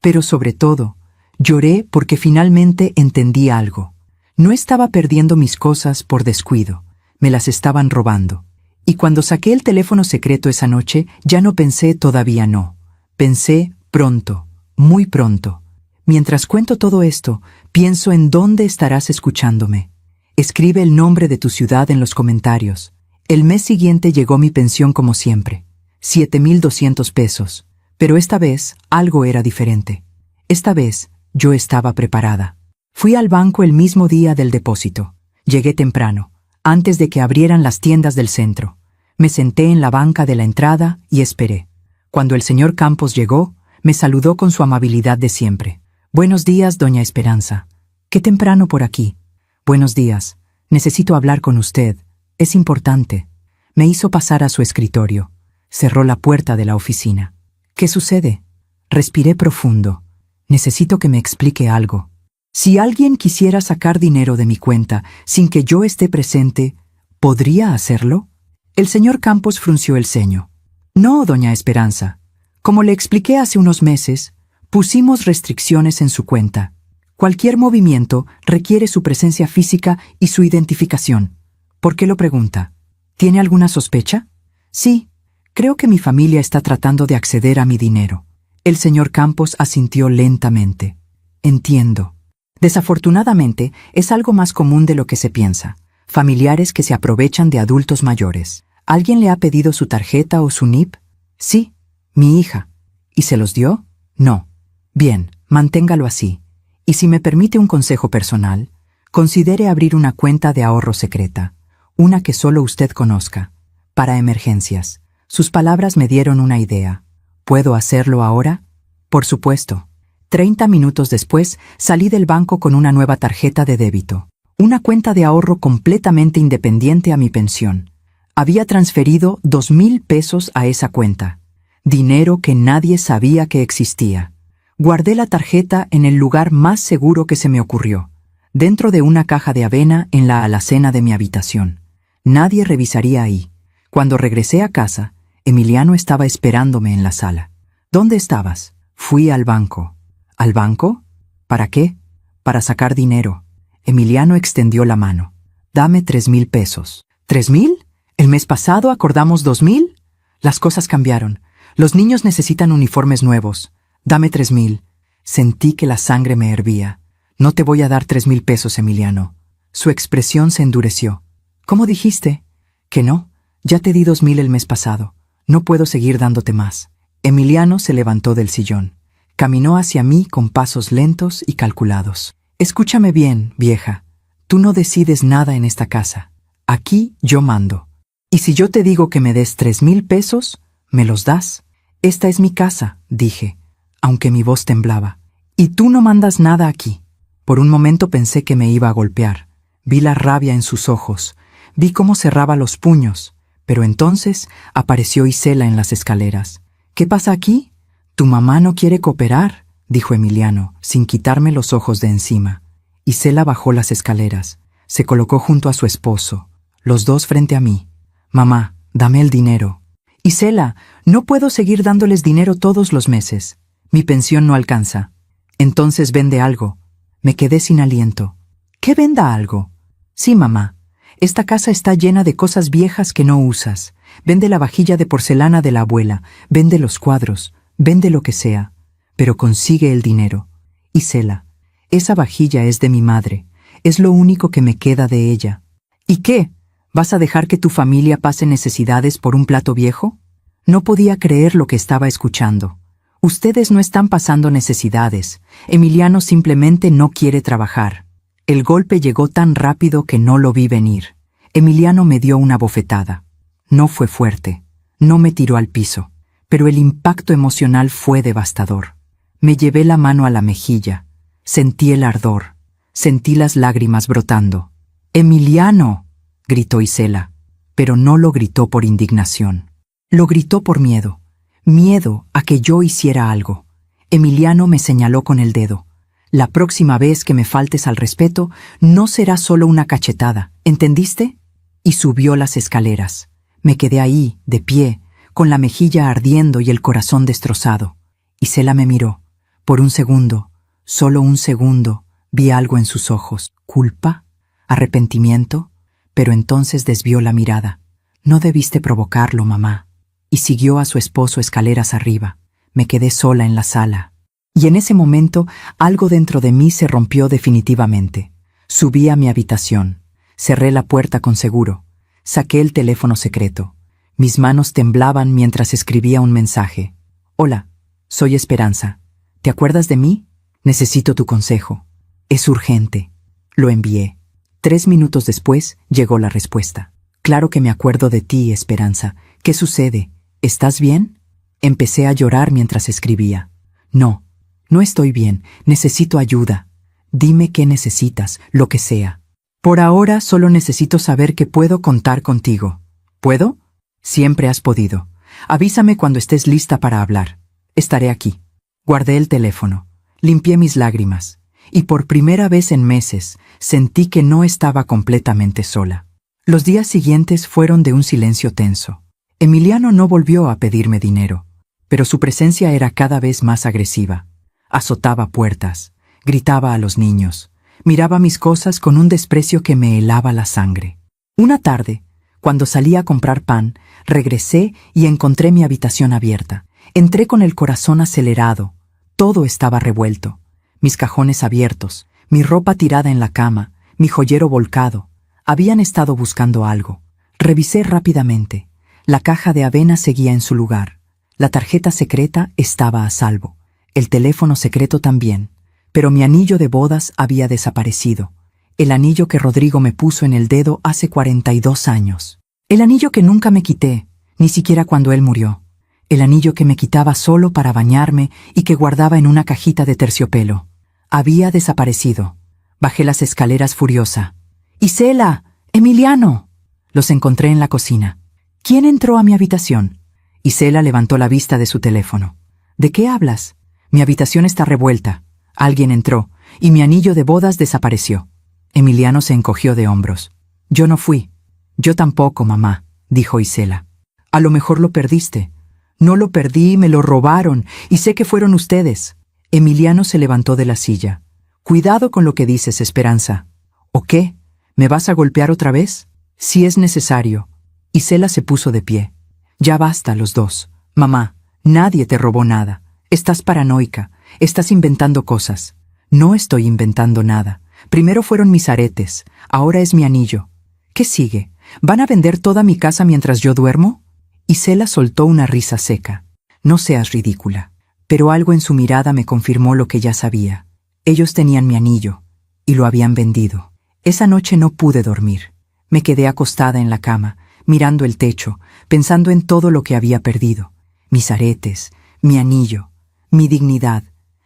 pero sobre todo, lloré porque finalmente entendí algo. No estaba perdiendo mis cosas por descuido, me las estaban robando. Y cuando saqué el teléfono secreto esa noche, ya no pensé todavía no. Pensé pronto, muy pronto. Mientras cuento todo esto, pienso en dónde estarás escuchándome. Escribe el nombre de tu ciudad en los comentarios. El mes siguiente llegó mi pensión como siempre, 7,200 pesos. Pero esta vez algo era diferente. Esta vez yo estaba preparada. Fui al banco el mismo día del depósito. Llegué temprano, antes de que abrieran las tiendas del centro. Me senté en la banca de la entrada y esperé. Cuando el señor Campos llegó, me saludó con su amabilidad de siempre. «Buenos días, doña Esperanza. Qué temprano por aquí». «Buenos días. Necesito hablar con usted. Es importante». Me hizo pasar a su escritorio. Cerró la puerta de la oficina. «¿Qué sucede?» Respiré profundo. «Necesito que me explique algo. Si alguien quisiera sacar dinero de mi cuenta sin que yo esté presente, ¿podría hacerlo?» El señor Campos frunció el ceño. «No, doña Esperanza. Como le expliqué hace unos meses, pusimos restricciones en su cuenta. Cualquier movimiento requiere su presencia física y su identificación». «¿Por qué lo pregunta? ¿Tiene alguna sospecha?» «Sí. Creo que mi familia está tratando de acceder a mi dinero». El señor Campos asintió lentamente. «Entiendo. Desafortunadamente, es algo más común de lo que se piensa. Familiares que se aprovechan de adultos mayores. ¿Alguien le ha pedido su tarjeta o su NIP?» «Sí, mi hija». ¿Y se los dio?» «No». «Bien, manténgalo así. Y si me permite un consejo personal, considere abrir una cuenta de ahorro secreta, una que solo usted conozca, para emergencias». Sus palabras me dieron una idea. ¿Puedo hacerlo ahora? Por supuesto. 30 minutos después, salí del banco con una nueva tarjeta de débito. Una cuenta de ahorro completamente independiente a mi pensión. Había transferido 2,000 pesos a esa cuenta. Dinero que nadie sabía que existía. Guardé la tarjeta en el lugar más seguro que se me ocurrió, dentro de una caja de avena en la alacena de mi habitación. Nadie revisaría ahí. Cuando regresé a casa, Emiliano estaba esperándome en la sala. «¿Dónde estabas?» «Fui al banco». «¿Al banco? ¿Para qué?» «Para sacar dinero». Emiliano extendió la mano. «Dame 3,000 pesos». «¿3,000? ¿El mes pasado acordamos 2,000? Las cosas cambiaron. Los niños necesitan uniformes nuevos. Dame 3,000». Sentí que la sangre me hervía. «No te voy a dar 3,000 pesos, Emiliano». Su expresión se endureció. «¿Cómo dijiste?» «Que no. Ya te di 2,000 el mes pasado. No puedo seguir dándote más». Emiliano se levantó del sillón. Caminó hacia mí con pasos lentos y calculados. «Escúchame bien, vieja. Tú no decides nada en esta casa. Aquí yo mando. Y si yo te digo que me des 3,000 pesos, ¿me los das?» «Esta es mi casa», dije, aunque mi voz temblaba. «Y tú no mandas nada aquí». Por un momento pensé que me iba a golpear. Vi la rabia en sus ojos. Vi cómo cerraba los puños. Pero entonces apareció Isela en las escaleras. «¿Qué pasa aquí?» «Tu mamá no quiere cooperar», dijo Emiliano, sin quitarme los ojos de encima. Isela bajó las escaleras. Se colocó junto a su esposo, los dos frente a mí. «Mamá, dame el dinero». «Isela, no puedo seguir dándoles dinero todos los meses. Mi pensión no alcanza». «Entonces vende algo». Me quedé sin aliento. «¿Qué venda algo?» «Sí, mamá. Esta casa está llena de cosas viejas que no usas. Vende la vajilla de porcelana de la abuela, vende los cuadros, vende lo que sea, pero consigue el dinero». «Isela, esa vajilla es de mi madre, es lo único que me queda de ella». «¿Y qué? ¿Vas a dejar que tu familia pase necesidades por un plato viejo?» No podía creer lo que estaba escuchando. «Ustedes no están pasando necesidades. Emiliano simplemente no quiere trabajar». El golpe llegó tan rápido que no lo vi venir. Emiliano me dio una bofetada. No fue fuerte, no me tiró al piso, pero el impacto emocional fue devastador. Me llevé la mano a la mejilla, sentí el ardor, sentí las lágrimas brotando. «¡Emiliano!», gritó Isela, pero no lo gritó por indignación. Lo gritó por miedo, miedo a que yo hiciera algo. Emiliano me señaló con el dedo. «La próxima vez que me faltes al respeto, no será solo una cachetada, ¿entendiste?». Y subió las escaleras. Me quedé ahí, de pie, con la mejilla ardiendo y el corazón destrozado. Isela me miró. Por un segundo, solo un segundo, vi algo en sus ojos. ¿Culpa? ¿Arrepentimiento? Pero entonces desvió la mirada. No debiste provocarlo, mamá. Y siguió a su esposo escaleras arriba. Me quedé sola en la sala. Y en ese momento algo dentro de mí se rompió definitivamente. Subí a mi habitación. Cerré la puerta con seguro. Saqué el teléfono secreto. Mis manos temblaban mientras escribía un mensaje. Hola, soy Esperanza. ¿Te acuerdas de mí? Necesito tu consejo. Es urgente. Lo envié. 3 minutos después llegó la respuesta. Claro que me acuerdo de ti, Esperanza. ¿Qué sucede? ¿Estás bien? Empecé a llorar mientras escribía. No, no estoy bien. Necesito ayuda. Dime qué necesitas, lo que sea. Por ahora solo necesito saber que puedo contar contigo. ¿Puedo? Siempre has podido. Avísame cuando estés lista para hablar. Estaré aquí. Guardé el teléfono. Limpié mis lágrimas. Y por primera vez en meses sentí que no estaba completamente sola. Los días siguientes fueron de un silencio tenso. Emiliano no volvió a pedirme dinero, pero su presencia era cada vez más agresiva. Azotaba puertas, gritaba a los niños, miraba mis cosas con un desprecio que me helaba la sangre. Una tarde, cuando salí a comprar pan, regresé y encontré mi habitación abierta. Entré con el corazón acelerado. Todo estaba revuelto. Mis cajones abiertos, mi ropa tirada en la cama, mi joyero volcado. Habían estado buscando algo. Revisé rápidamente. La caja de avena seguía en su lugar. La tarjeta secreta estaba a salvo. El teléfono secreto también. Pero mi anillo de bodas había desaparecido. El anillo que Rodrigo me puso en el dedo hace 42 años. El anillo que nunca me quité, ni siquiera cuando él murió. El anillo que me quitaba solo para bañarme y que guardaba en una cajita de terciopelo. Había desaparecido. Bajé las escaleras furiosa. ¡Isela! ¡Emiliano! Los encontré en la cocina. ¿Quién entró a mi habitación? Isela levantó la vista de su teléfono. ¿De qué hablas? Mi habitación está revuelta. Alguien entró, y mi anillo de bodas desapareció. Emiliano se encogió de hombros. Yo no fui. Yo tampoco, mamá, dijo Isela. A lo mejor lo perdiste. No lo perdí, me lo robaron, y sé que fueron ustedes. Emiliano se levantó de la silla. Cuidado con lo que dices, Esperanza. ¿O qué? ¿Me vas a golpear otra vez? Si es necesario. Isela se puso de pie. Ya basta, los dos. Mamá, nadie te robó nada. Estás paranoica. Estás inventando cosas. No estoy inventando nada. Primero fueron mis aretes. Ahora es mi anillo. ¿Qué sigue? ¿Van a vender toda mi casa mientras yo duermo? Isela soltó una risa seca. No seas ridícula. Pero algo en su mirada me confirmó lo que ya sabía. Ellos tenían mi anillo, y lo habían vendido. Esa noche no pude dormir. Me quedé acostada en la cama, mirando el techo, pensando en todo lo que había perdido. Mis aretes, mi anillo, mi dignidad,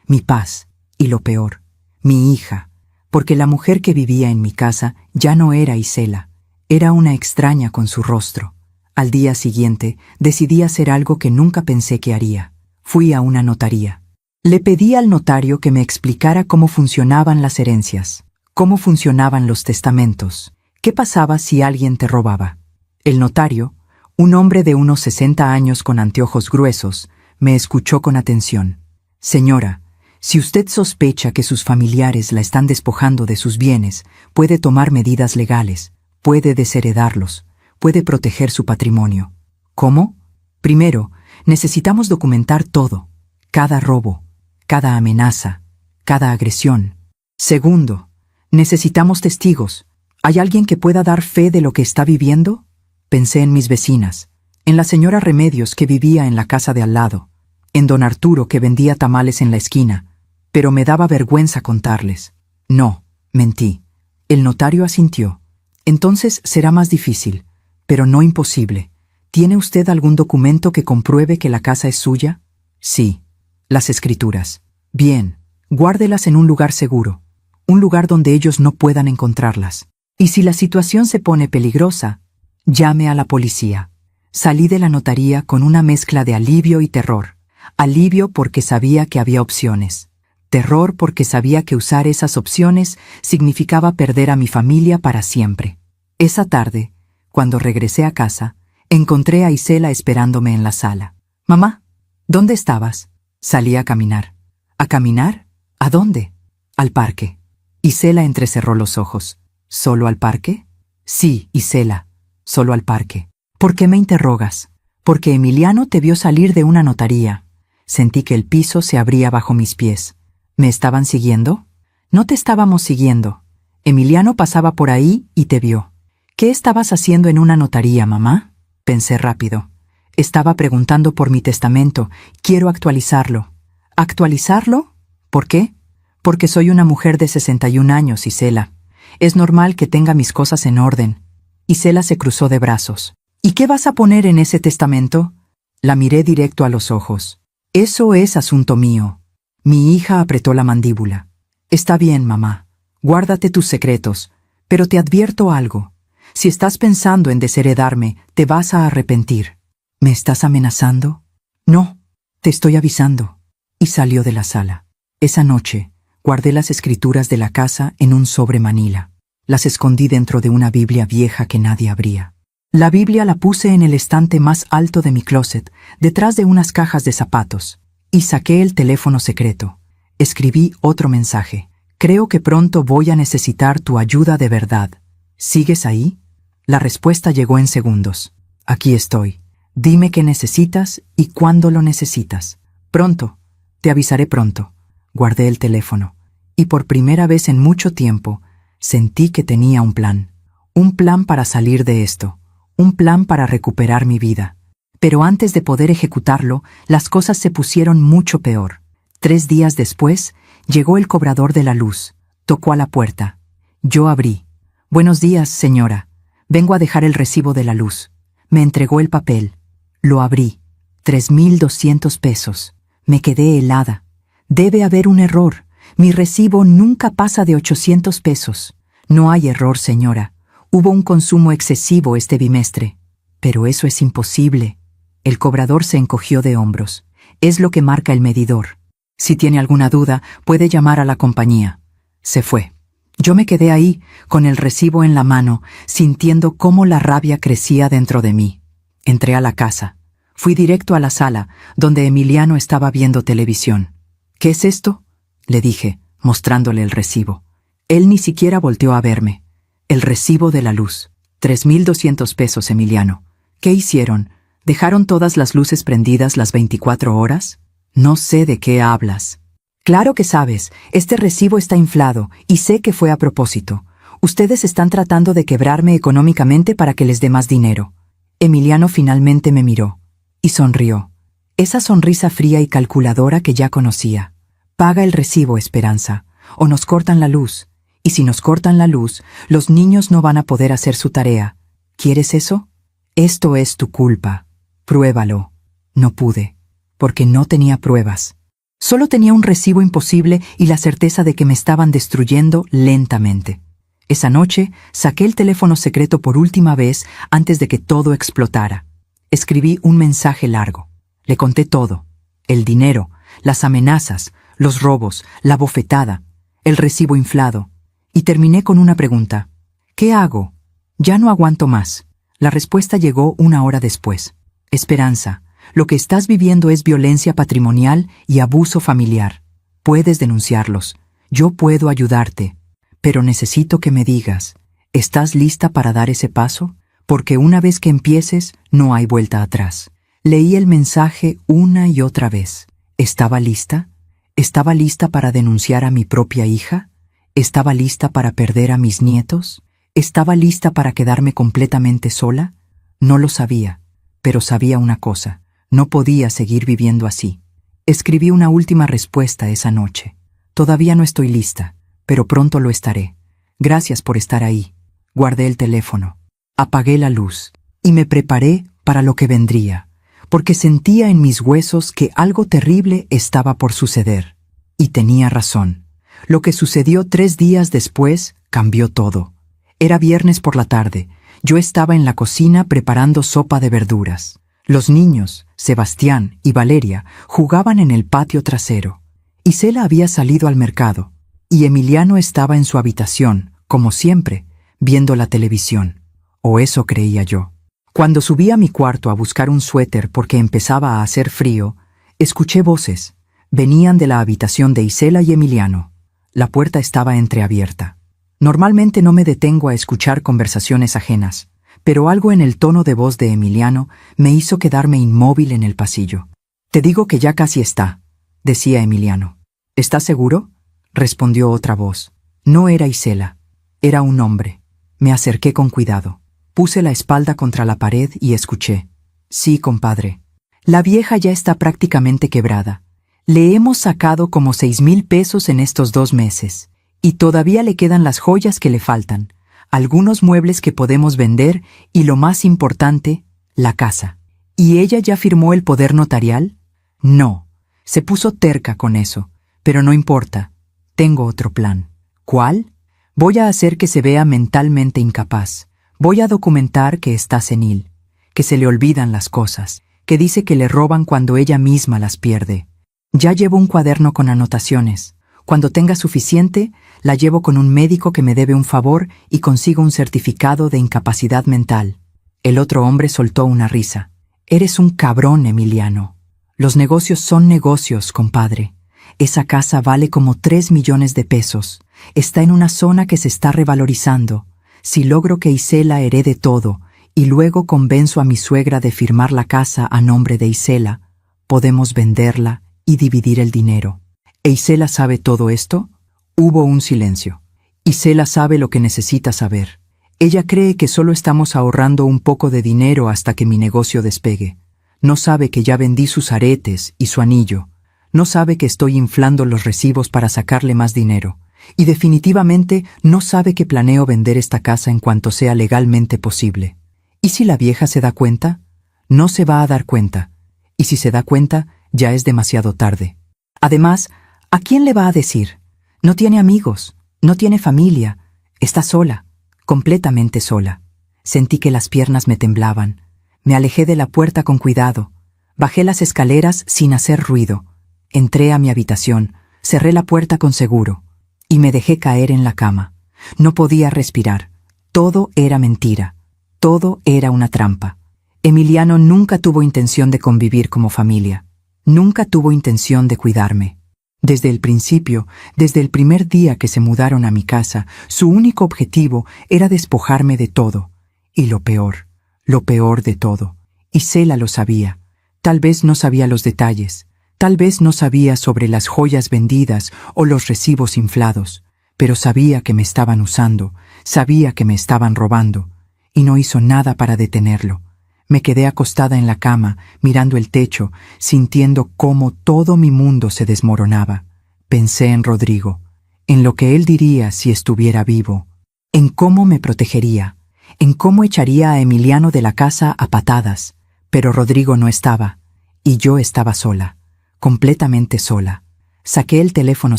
mi paz, y lo peor, mi hija, porque la mujer que vivía en mi casa ya no era Isela, era una extraña con su rostro. Al día siguiente, decidí hacer algo que nunca pensé que haría. Fui a una notaría. Le pedí al notario que me explicara cómo funcionaban las herencias, cómo funcionaban los testamentos, qué pasaba si alguien te robaba. El notario, un hombre de unos 60 años con anteojos gruesos, me escuchó con atención. Señora, si usted sospecha que sus familiares la están despojando de sus bienes, puede tomar medidas legales, puede desheredarlos, puede proteger su patrimonio. ¿Cómo? Primero, necesitamos documentar todo, cada robo, cada amenaza, cada agresión. Segundo, necesitamos testigos. ¿Hay alguien que pueda dar fe de lo que está viviendo? Pensé en mis vecinas, en la señora Remedios que vivía en la casa de al lado, en don Arturo que vendía tamales en la esquina, pero me daba vergüenza contarles. No, mentí. El notario asintió. Entonces será más difícil, pero no imposible. ¿Tiene usted algún documento que compruebe que la casa es suya? Sí. Las escrituras. Bien, guárdelas en un lugar seguro, un lugar donde ellos no puedan encontrarlas. Y si la situación se pone peligrosa, llame a la policía. Salí de la notaría con una mezcla de alivio y terror. Alivio porque sabía que había opciones. Terror porque sabía que usar esas opciones significaba perder a mi familia para siempre. Esa tarde, cuando regresé a casa, encontré a Isela esperándome en la sala. «Mamá, ¿dónde estabas?» Salí a caminar. ¿A caminar? ¿A dónde? Al parque. Isela entrecerró los ojos. ¿Solo al parque? Sí, Isela, solo al parque. ¿Por qué me interrogas? Porque Emiliano te vio salir de una notaría. Sentí que el piso se abría bajo mis pies. ¿Me estaban siguiendo? No te estábamos siguiendo. Emiliano pasaba por ahí y te vio. ¿Qué estabas haciendo en una notaría, mamá? Pensé rápido. Estaba preguntando por mi testamento. Quiero actualizarlo. ¿Actualizarlo? ¿Por qué? Porque soy una mujer de 61 años, Isela. Es normal que tenga mis cosas en orden. Isela se cruzó de brazos. ¿Y qué vas a poner en ese testamento? La miré directo a los ojos. Eso es asunto mío. Mi hija apretó la mandíbula. Está bien, mamá. Guárdate tus secretos. Pero te advierto algo. Si estás pensando en desheredarme, te vas a arrepentir. ¿Me estás amenazando? No, te estoy avisando. Y salió de la sala. Esa noche, guardé las escrituras de la casa en un sobre manila. Las escondí dentro de una Biblia vieja que nadie abría. La Biblia la puse en el estante más alto de mi closet, detrás de unas cajas de zapatos, y saqué el teléfono secreto. Escribí otro mensaje. Creo que pronto voy a necesitar tu ayuda de verdad. ¿Sigues ahí? La respuesta llegó en segundos. Aquí estoy. Dime qué necesitas y cuándo lo necesitas. Pronto. Te avisaré pronto. Guardé el teléfono, y por primera vez en mucho tiempo, sentí que tenía un plan. Un plan para salir de esto. Un plan para recuperar mi vida. Pero antes de poder ejecutarlo, las cosas se pusieron mucho peor. 3 días después, llegó el cobrador de la luz. Tocó a la puerta. Yo abrí. Buenos días, señora. Vengo a dejar el recibo de la luz. Me entregó el papel. Lo abrí. 3,200 pesos. Me quedé helada. Debe haber un error. Mi recibo nunca pasa de 800 pesos. No hay error, señora. Hubo un consumo excesivo este bimestre. Pero eso es imposible. El cobrador se encogió de hombros. Es lo que marca el medidor. Si tiene alguna duda, puede llamar a la compañía. Se fue. Yo me quedé ahí, con el recibo en la mano, sintiendo cómo la rabia crecía dentro de mí. Entré a la casa. Fui directo a la sala, donde Emiliano estaba viendo televisión. ¿Qué es esto?, le dije, mostrándole el recibo. Él ni siquiera volteó a verme. El recibo de la luz. 3,200 pesos, Emiliano. ¿Qué hicieron? ¿Dejaron todas las luces prendidas las 24 horas? No sé de qué hablas. Claro que sabes, este recibo está inflado y sé que fue a propósito. Ustedes están tratando de quebrarme económicamente para que les dé más dinero. Emiliano finalmente me miró y sonrió. Esa sonrisa fría y calculadora que ya conocía. Paga el recibo, Esperanza, o nos cortan la luz. Y si nos cortan la luz, los niños no van a poder hacer su tarea. ¿Quieres eso? Esto es tu culpa. Pruébalo. No pude, porque no tenía pruebas. Solo tenía un recibo imposible y la certeza de que me estaban destruyendo lentamente. Esa noche saqué el teléfono secreto por última vez antes de que todo explotara. Escribí un mensaje largo. Le conté todo. El dinero, las amenazas, los robos, la bofetada, el recibo inflado. Y terminé con una pregunta. ¿Qué hago? Ya no aguanto más. La respuesta llegó 1 hora después. Esperanza, lo que estás viviendo es violencia patrimonial y abuso familiar. Puedes denunciarlos. Yo puedo ayudarte. Pero necesito que me digas, ¿estás lista para dar ese paso? Porque una vez que empieces, no hay vuelta atrás. Leí el mensaje una y otra vez. ¿Estaba lista? ¿Estaba lista para denunciar a mi propia hija? ¿Estaba lista para perder a mis nietos? ¿Estaba lista para quedarme completamente sola? No lo sabía, pero sabía una cosa. No podía seguir viviendo así. Escribí una última respuesta esa noche. Todavía no estoy lista, pero pronto lo estaré. Gracias por estar ahí. Guardé el teléfono. Apagué la luz y me preparé para lo que vendría, porque sentía en mis huesos que algo terrible estaba por suceder. Y tenía razón. Lo que sucedió 3 días después cambió todo. Era viernes por la tarde. Yo estaba en la cocina preparando sopa de verduras. Los niños, Sebastián y Valeria, jugaban en el patio trasero. Isela había salido al mercado, y Emiliano estaba en su habitación, como siempre, viendo la televisión. O eso creía yo. Cuando subí a mi cuarto a buscar un suéter porque empezaba a hacer frío, escuché voces. Venían de la habitación de Isela y Emiliano. La puerta estaba entreabierta. Normalmente no me detengo a escuchar conversaciones ajenas, pero algo en el tono de voz de Emiliano me hizo quedarme inmóvil en el pasillo. «Te digo que ya casi está», decía Emiliano. «¿Estás seguro?», respondió otra voz. No era Isela, era un hombre. Me acerqué con cuidado. Puse la espalda contra la pared y escuché. «Sí, compadre. La vieja ya está prácticamente quebrada. Le hemos sacado como 6,000 pesos en estos 2 meses. Y todavía le quedan las joyas que le faltan, algunos muebles que podemos vender y lo más importante, la casa». «¿Y ella ya firmó el poder notarial?». «No. Se puso terca con eso. Pero no importa. Tengo otro plan». «¿Cuál?». «Voy a hacer que se vea mentalmente incapaz. Voy a documentar que está senil, que se le olvidan las cosas, que dice que le roban cuando ella misma las pierde. Ya llevo un cuaderno con anotaciones. Cuando tenga suficiente, la llevo con un médico que me debe un favor y consigo un certificado de incapacidad mental». El otro hombre soltó una risa. «Eres un cabrón, Emiliano. Los negocios son negocios, compadre. Esa casa vale como 3 millones de pesos. Está en una zona que se está revalorizando. Si logro que Isela herede todo y luego convenzo a mi suegra de firmar la casa a nombre de Isela, podemos venderla y dividir el dinero». «¿E Isela sabe todo esto?». Hubo un silencio. «Isela sabe lo que necesita saber. Ella cree que solo estamos ahorrando un poco de dinero hasta que mi negocio despegue. No sabe que ya vendí sus aretes y su anillo. No sabe que estoy inflando los recibos para sacarle más dinero. Y definitivamente no sabe que planeo vender esta casa en cuanto sea legalmente posible. ¿Y si la vieja se da cuenta? No se va a dar cuenta. Y si se da cuenta, ya es demasiado tarde. Además, ¿a quién le va a decir? No tiene amigos, no tiene familia, está sola, completamente sola». Sentí que las piernas me temblaban. Me alejé de la puerta con cuidado. Bajé las escaleras sin hacer ruido. Entré a mi habitación, cerré la puerta con seguro y me dejé caer en la cama. No podía respirar. Todo era mentira. Todo era una trampa. Emiliano nunca tuvo intención de convivir como familia. Nunca tuvo intención de cuidarme. Desde el principio, desde el primer día que se mudaron a mi casa, su único objetivo era despojarme de todo. Y lo peor de todo, Isela lo sabía. Tal vez no sabía los detalles, tal vez no sabía sobre las joyas vendidas o los recibos inflados, pero sabía que me estaban usando, sabía que me estaban robando, y no hizo nada para detenerlo. Me quedé acostada en la cama, mirando el techo, sintiendo cómo todo mi mundo se desmoronaba. Pensé en Rodrigo, en lo que él diría si estuviera vivo, en cómo me protegería, en cómo echaría a Emiliano de la casa a patadas. Pero Rodrigo no estaba, y yo estaba sola, completamente sola. Saqué el teléfono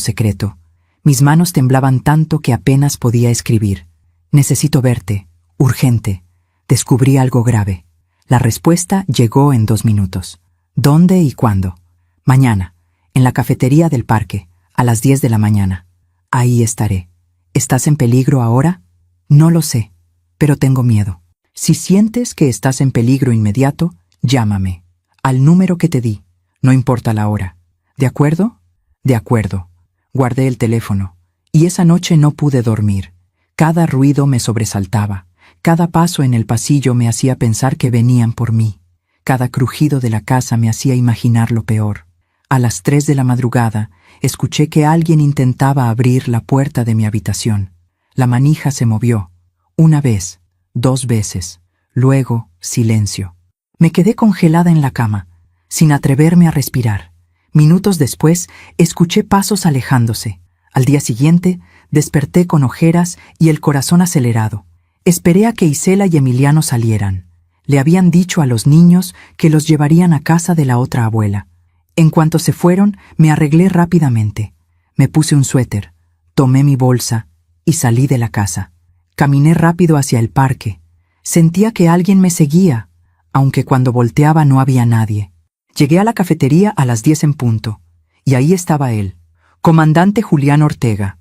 secreto. Mis manos temblaban tanto que apenas podía escribir. «Necesito verte, urgente. Descubrí algo grave». La respuesta llegó en 2 minutos. «¿Dónde y cuándo?». «Mañana, en la cafetería del parque, a las 10 de la mañana. Ahí estaré». «¿Estás en peligro ahora?». «No lo sé, pero tengo miedo. Si sientes que estás en peligro inmediato, llámame, al número que te di, no importa la hora. ¿De acuerdo?». «De acuerdo». Guardé el teléfono, y esa noche no pude dormir. Cada ruido me sobresaltaba. Cada paso en el pasillo me hacía pensar que venían por mí. Cada crujido de la casa me hacía imaginar lo peor. A las 3 de la madrugada, escuché que alguien intentaba abrir la puerta de mi habitación. La manija se movió. 1 vez, 2 veces. Luego, silencio. Me quedé congelada en la cama, sin atreverme a respirar. Minutos después, escuché pasos alejándose. Al día siguiente, desperté con ojeras y el corazón acelerado. Esperé a que Isela y Emiliano salieran. Le habían dicho a los niños que los llevarían a casa de la otra abuela. En cuanto se fueron, me arreglé rápidamente. Me puse un suéter, tomé mi bolsa y salí de la casa. Caminé rápido hacia el parque. Sentía que alguien me seguía, aunque cuando volteaba no había nadie. Llegué a la cafetería a las 10 en punto, y ahí estaba él, comandante Julián Ortega.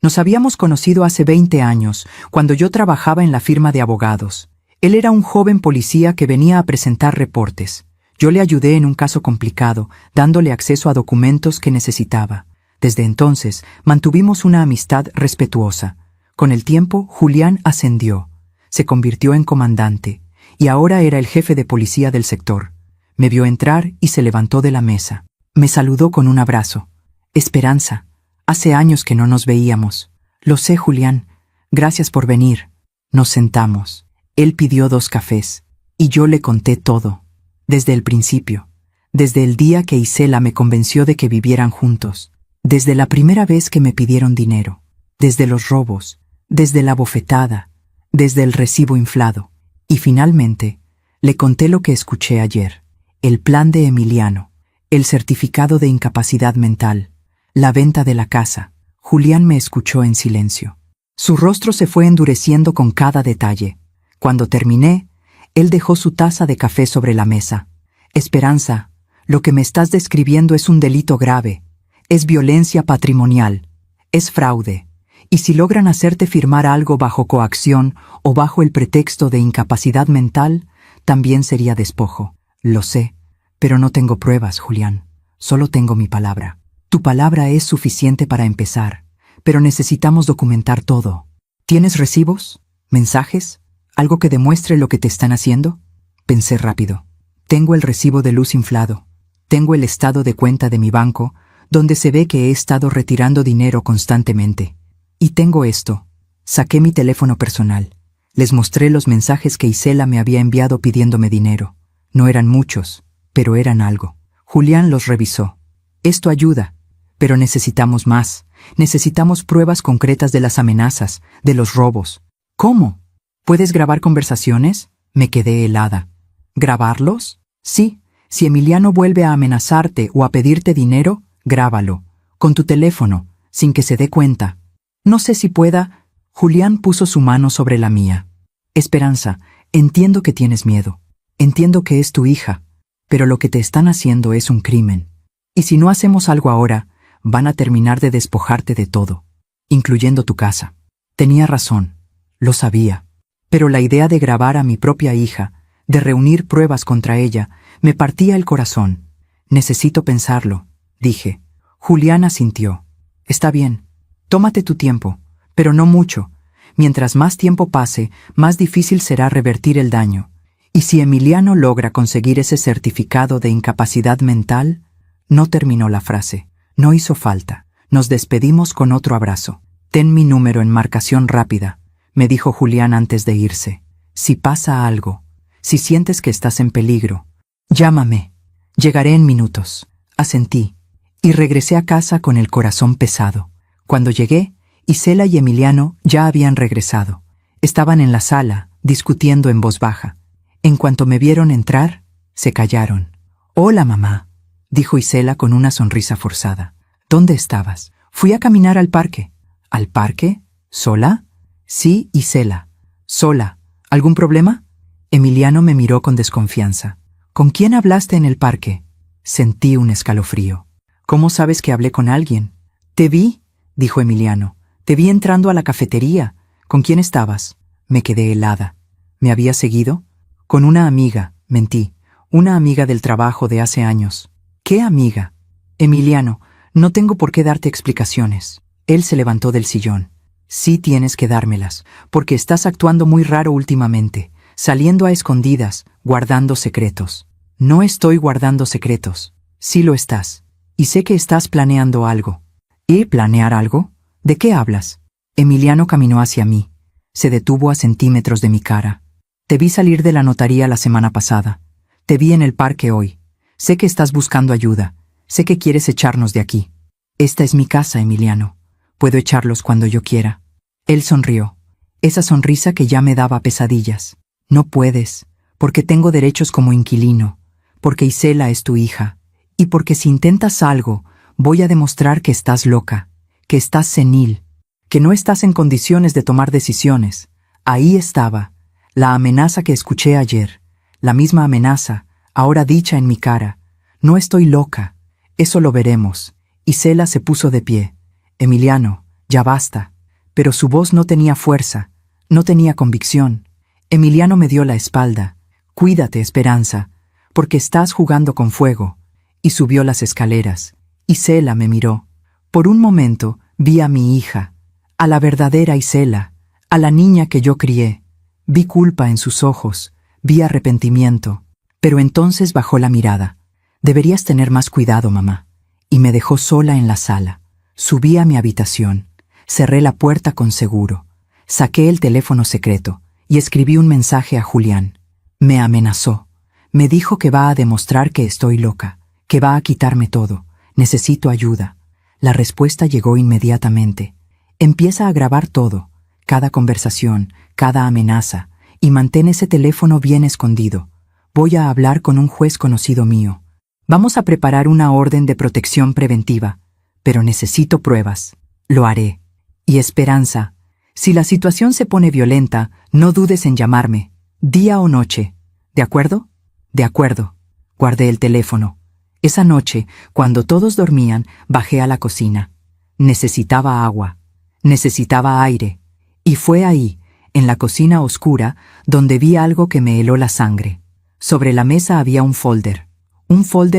Nos habíamos conocido hace 20 años, cuando yo trabajaba en la firma de abogados. Él era un joven policía que venía a presentar reportes. Yo le ayudé en un caso complicado, dándole acceso a documentos que necesitaba. Desde entonces, mantuvimos una amistad respetuosa. Con el tiempo, Julián ascendió. Se convirtió en comandante, y ahora era el jefe de policía del sector. Me vio entrar y se levantó de la mesa. Me saludó con un abrazo. Esperanza, hace años que no nos veíamos. Lo sé, Julián. Gracias por venir. Nos sentamos. Él pidió 2 cafés, y yo le conté todo. Desde el principio. Desde el día que Isela me convenció de que vivieran juntos. Desde la primera vez que me pidieron dinero. Desde los robos. Desde la bofetada. Desde el recibo inflado. Y finalmente, le conté lo que escuché ayer. El plan de Emiliano. El certificado de incapacidad mental. La venta de la casa. Julián me escuchó en silencio. Su rostro se fue endureciendo con cada detalle. Cuando terminé, él dejó su taza de café sobre la mesa. Esperanza, lo que me estás describiendo es un delito grave. Es violencia patrimonial. Es fraude. Y si logran hacerte firmar algo bajo coacción o bajo el pretexto de incapacidad mental, también sería despojo. Lo sé, pero no tengo pruebas, Julián. Solo tengo mi palabra. Tu palabra es suficiente para empezar, pero necesitamos documentar todo. ¿Tienes recibos? ¿Mensajes? ¿Algo que demuestre lo que te están haciendo? Pensé rápido. Tengo el recibo de luz inflado. Tengo el estado de cuenta de mi banco, donde se ve que he estado retirando dinero constantemente. Y tengo esto. Saqué mi teléfono personal. Les mostré los mensajes que Isela me había enviado pidiéndome dinero. No eran muchos, pero eran algo. Julián los revisó. Esto ayuda, pero necesitamos más. Necesitamos pruebas concretas de las amenazas, de los robos. ¿Cómo? ¿Puedes grabar conversaciones? Me quedé helada. ¿Grabarlos? Sí. Si Emiliano vuelve a amenazarte o a pedirte dinero, grábalo. Con tu teléfono, sin que se dé cuenta. No sé si pueda. Julián puso su mano sobre la mía. Esperanza, entiendo que tienes miedo. Entiendo que es tu hija. Pero lo que te están haciendo es un crimen. Y si no hacemos algo ahora, van a terminar de despojarte de todo, incluyendo tu casa. Tenía razón. Lo sabía. Pero la idea de grabar a mi propia hija, de reunir pruebas contra ella, me partía el corazón. Necesito pensarlo, dije. Julián asintió. Está bien. Tómate tu tiempo, pero no mucho. Mientras más tiempo pase, más difícil será revertir el daño. Y si Emiliano logra conseguir ese certificado de incapacidad mental... No terminó la frase. No hizo falta. Nos despedimos con otro abrazo. Ten mi número en marcación rápida, me dijo Julián antes de irse. Si pasa algo, si sientes que estás en peligro, llámame. Llegaré en minutos. Asentí. Y regresé a casa con el corazón pesado. Cuando llegué, Isela y Emiliano ya habían regresado. Estaban en la sala, discutiendo en voz baja. En cuanto me vieron entrar, se callaron. «Hola, mamá», dijo Isela con una sonrisa forzada. «¿Dónde estabas?» «Fui a caminar al parque». «¿Al parque? ¿Sola?» «Sí, Isela. Sola. ¿Algún problema?» Emiliano me miró con desconfianza. «¿Con quién hablaste en el parque?» Sentí un escalofrío. «¿Cómo sabes que hablé con alguien?» «Te vi», dijo Emiliano. «Te vi entrando a la cafetería. ¿Con quién estabas?» Me quedé helada. ¿Me había seguido? «Con una amiga», mentí. «Una amiga del trabajo de hace años». «¿Qué amiga?» «Emiliano, no tengo por qué darte explicaciones». Él se levantó del sillón. «Sí tienes que dármelas, porque estás actuando muy raro últimamente, saliendo a escondidas, guardando secretos». «No estoy guardando secretos». «Sí lo estás. Y sé que estás planeando algo». «¿Y planear algo? ¿De qué hablas?» Emiliano caminó hacia mí. Se detuvo a centímetros de mi cara. «Te vi salir de la notaría la semana pasada. Te vi en el parque hoy. Sé que estás buscando ayuda. Sé que quieres echarnos de aquí». «Esta es mi casa, Emiliano. Puedo echarlos cuando yo quiera». Él sonrió. Esa sonrisa que ya me daba pesadillas. «No puedes, porque tengo derechos como inquilino, porque Isela es tu hija, y porque si intentas algo, voy a demostrar que estás loca, que estás senil, que no estás en condiciones de tomar decisiones». Ahí estaba, la amenaza que escuché ayer, la misma amenaza, ahora dicha en mi cara. «No estoy loca. Eso lo veremos». Isela se puso de pie. «Emiliano, ya basta». Pero su voz no tenía fuerza, no tenía convicción. Emiliano me dio la espalda. «Cuídate, Esperanza, porque estás jugando con fuego». Y subió las escaleras. Isela me miró. Por un momento vi a mi hija, a la verdadera Isela, a la niña que yo crié. Vi culpa en sus ojos, vi arrepentimiento, pero entonces bajó la mirada. Deberías tener más cuidado, mamá. Y me dejó sola en la sala. Subí a mi habitación, cerré la puerta con seguro, saqué el teléfono secreto y escribí un mensaje a Julián. Me amenazó. Me dijo que va a demostrar que estoy loca, que va a quitarme todo. Necesito ayuda. La respuesta llegó inmediatamente. Empieza a grabar todo, cada conversación, cada amenaza, y mantén ese teléfono bien escondido. Voy a hablar con un juez conocido mío. Vamos a preparar una orden de protección preventiva, pero necesito pruebas. Lo haré. Y Esperanza, si la situación se pone violenta, no dudes en llamarme, día o noche. ¿De acuerdo? De acuerdo. Guardé el teléfono. Esa noche, cuando todos dormían, bajé a la cocina. Necesitaba agua. Necesitaba aire. Y fue ahí, en la cocina oscura, donde vi algo que me heló la sangre. Sobre la mesa había un folder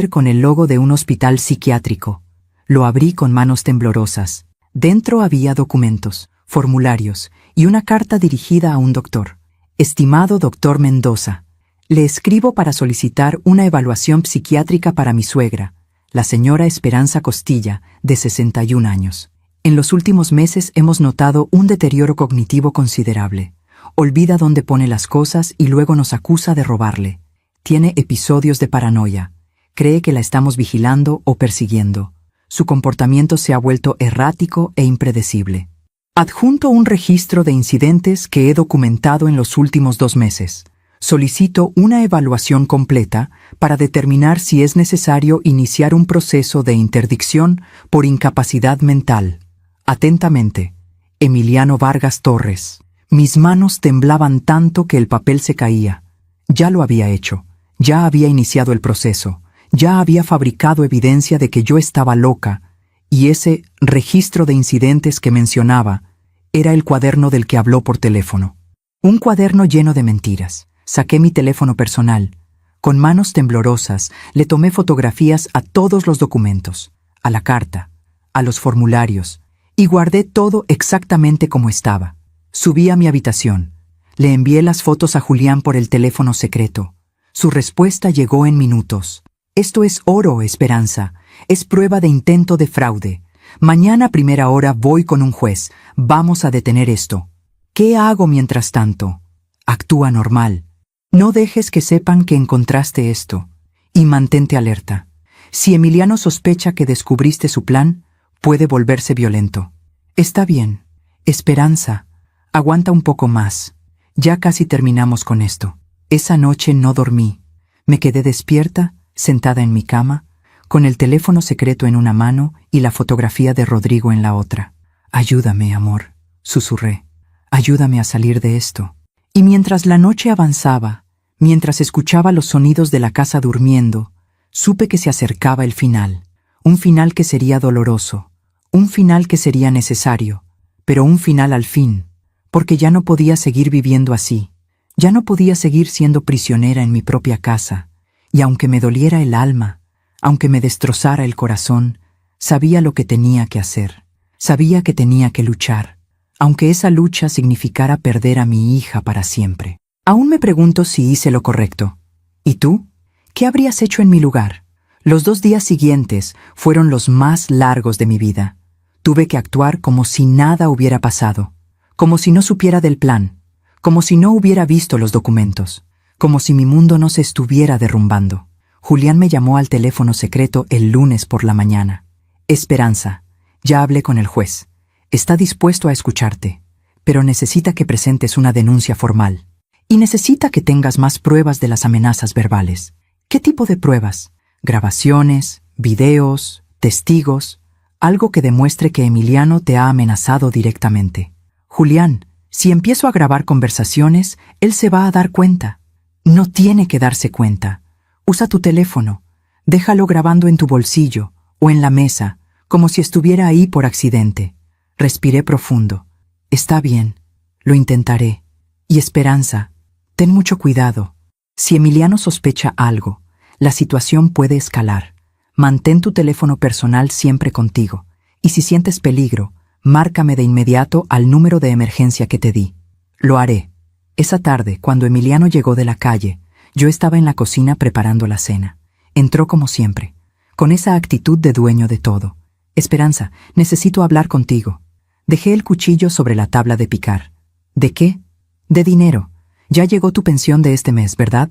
con el logo de un hospital psiquiátrico. Lo abrí con manos temblorosas. Dentro había documentos, formularios y una carta dirigida a un doctor. Estimado doctor Mendoza, le escribo para solicitar una evaluación psiquiátrica para mi suegra, la señora Esperanza Costilla, de 61 años. En los últimos meses hemos notado un deterioro cognitivo considerable. Olvida dónde pone las cosas y luego nos acusa de robarle. Tiene episodios de paranoia. Cree que la estamos vigilando o persiguiendo. Su comportamiento se ha vuelto errático e impredecible. Adjunto un registro de incidentes que he documentado en los últimos 2 meses. Solicito una evaluación completa para determinar si es necesario iniciar un proceso de interdicción por incapacidad mental. Atentamente, Emiliano Vargas Torres. Mis manos temblaban tanto que el papel se caía. Ya lo había hecho. Ya había iniciado el proceso. Ya había fabricado evidencia de que yo estaba loca, y ese registro de incidentes que mencionaba era el cuaderno del que habló por teléfono. Un cuaderno lleno de mentiras. Saqué mi teléfono personal. Con manos temblorosas le tomé fotografías a todos los documentos, a la carta, a los formularios, y guardé todo exactamente como estaba. Subí a mi habitación. Le envié las fotos a Julián por el teléfono secreto. Su respuesta llegó en minutos. Esto es oro, Esperanza. Es prueba de intento de fraude. Mañana a primera hora voy con un juez. Vamos a detener esto. ¿Qué hago mientras tanto? Actúa normal. No dejes que sepan que encontraste esto. Y mantente alerta. Si Emiliano sospecha que descubriste su plan, puede volverse violento. Está bien. Esperanza, aguanta un poco más. Ya casi terminamos con esto. Esa noche no dormí. Me quedé despierta, sentada en mi cama, con el teléfono secreto en una mano y la fotografía de Rodrigo en la otra. Ayúdame, amor, susurré. Ayúdame a salir de esto. Y mientras la noche avanzaba, mientras escuchaba los sonidos de la casa durmiendo, supe que se acercaba el final. Un final que sería doloroso, un final que sería necesario, pero un final al fin, porque ya no podía seguir viviendo así. Ya no podía seguir siendo prisionera en mi propia casa. Y aunque me doliera el alma, aunque me destrozara el corazón, sabía lo que tenía que hacer. Sabía que tenía que luchar, aunque esa lucha significara perder a mi hija para siempre. Aún me pregunto si hice lo correcto. ¿Y tú? ¿Qué habrías hecho en mi lugar? Los 2 días siguientes fueron los más largos de mi vida. Tuve que actuar como si nada hubiera pasado, como si no supiera del plan, como si no hubiera visto los documentos, como si mi mundo no se estuviera derrumbando. Julián me llamó al teléfono secreto el lunes por la mañana. Esperanza, ya hablé con el juez. Está dispuesto a escucharte, pero necesita que presentes una denuncia formal. Y necesita que tengas más pruebas de las amenazas verbales. ¿Qué tipo de pruebas? Grabaciones, videos, testigos, algo que demuestre que Emiliano te ha amenazado directamente. Julián, si empiezo a grabar conversaciones, él se va a dar cuenta. No tiene que darse cuenta. Usa tu teléfono. Déjalo grabando en tu bolsillo o en la mesa, como si estuviera ahí por accidente. Respiré profundo. Está bien. Lo intentaré. Y Esperanza, ten mucho cuidado. Si Emiliano sospecha algo, la situación puede escalar. Mantén tu teléfono personal siempre contigo. Y si sientes peligro, márcame de inmediato al número de emergencia que te di. Lo haré. Esa tarde, cuando Emiliano llegó de la calle, yo estaba en la cocina preparando la cena. Entró como siempre, con esa actitud de dueño de todo. Esperanza, necesito hablar contigo. Dejé el cuchillo sobre la tabla de picar. ¿De qué? De dinero. Ya llegó tu pensión de este mes, ¿verdad?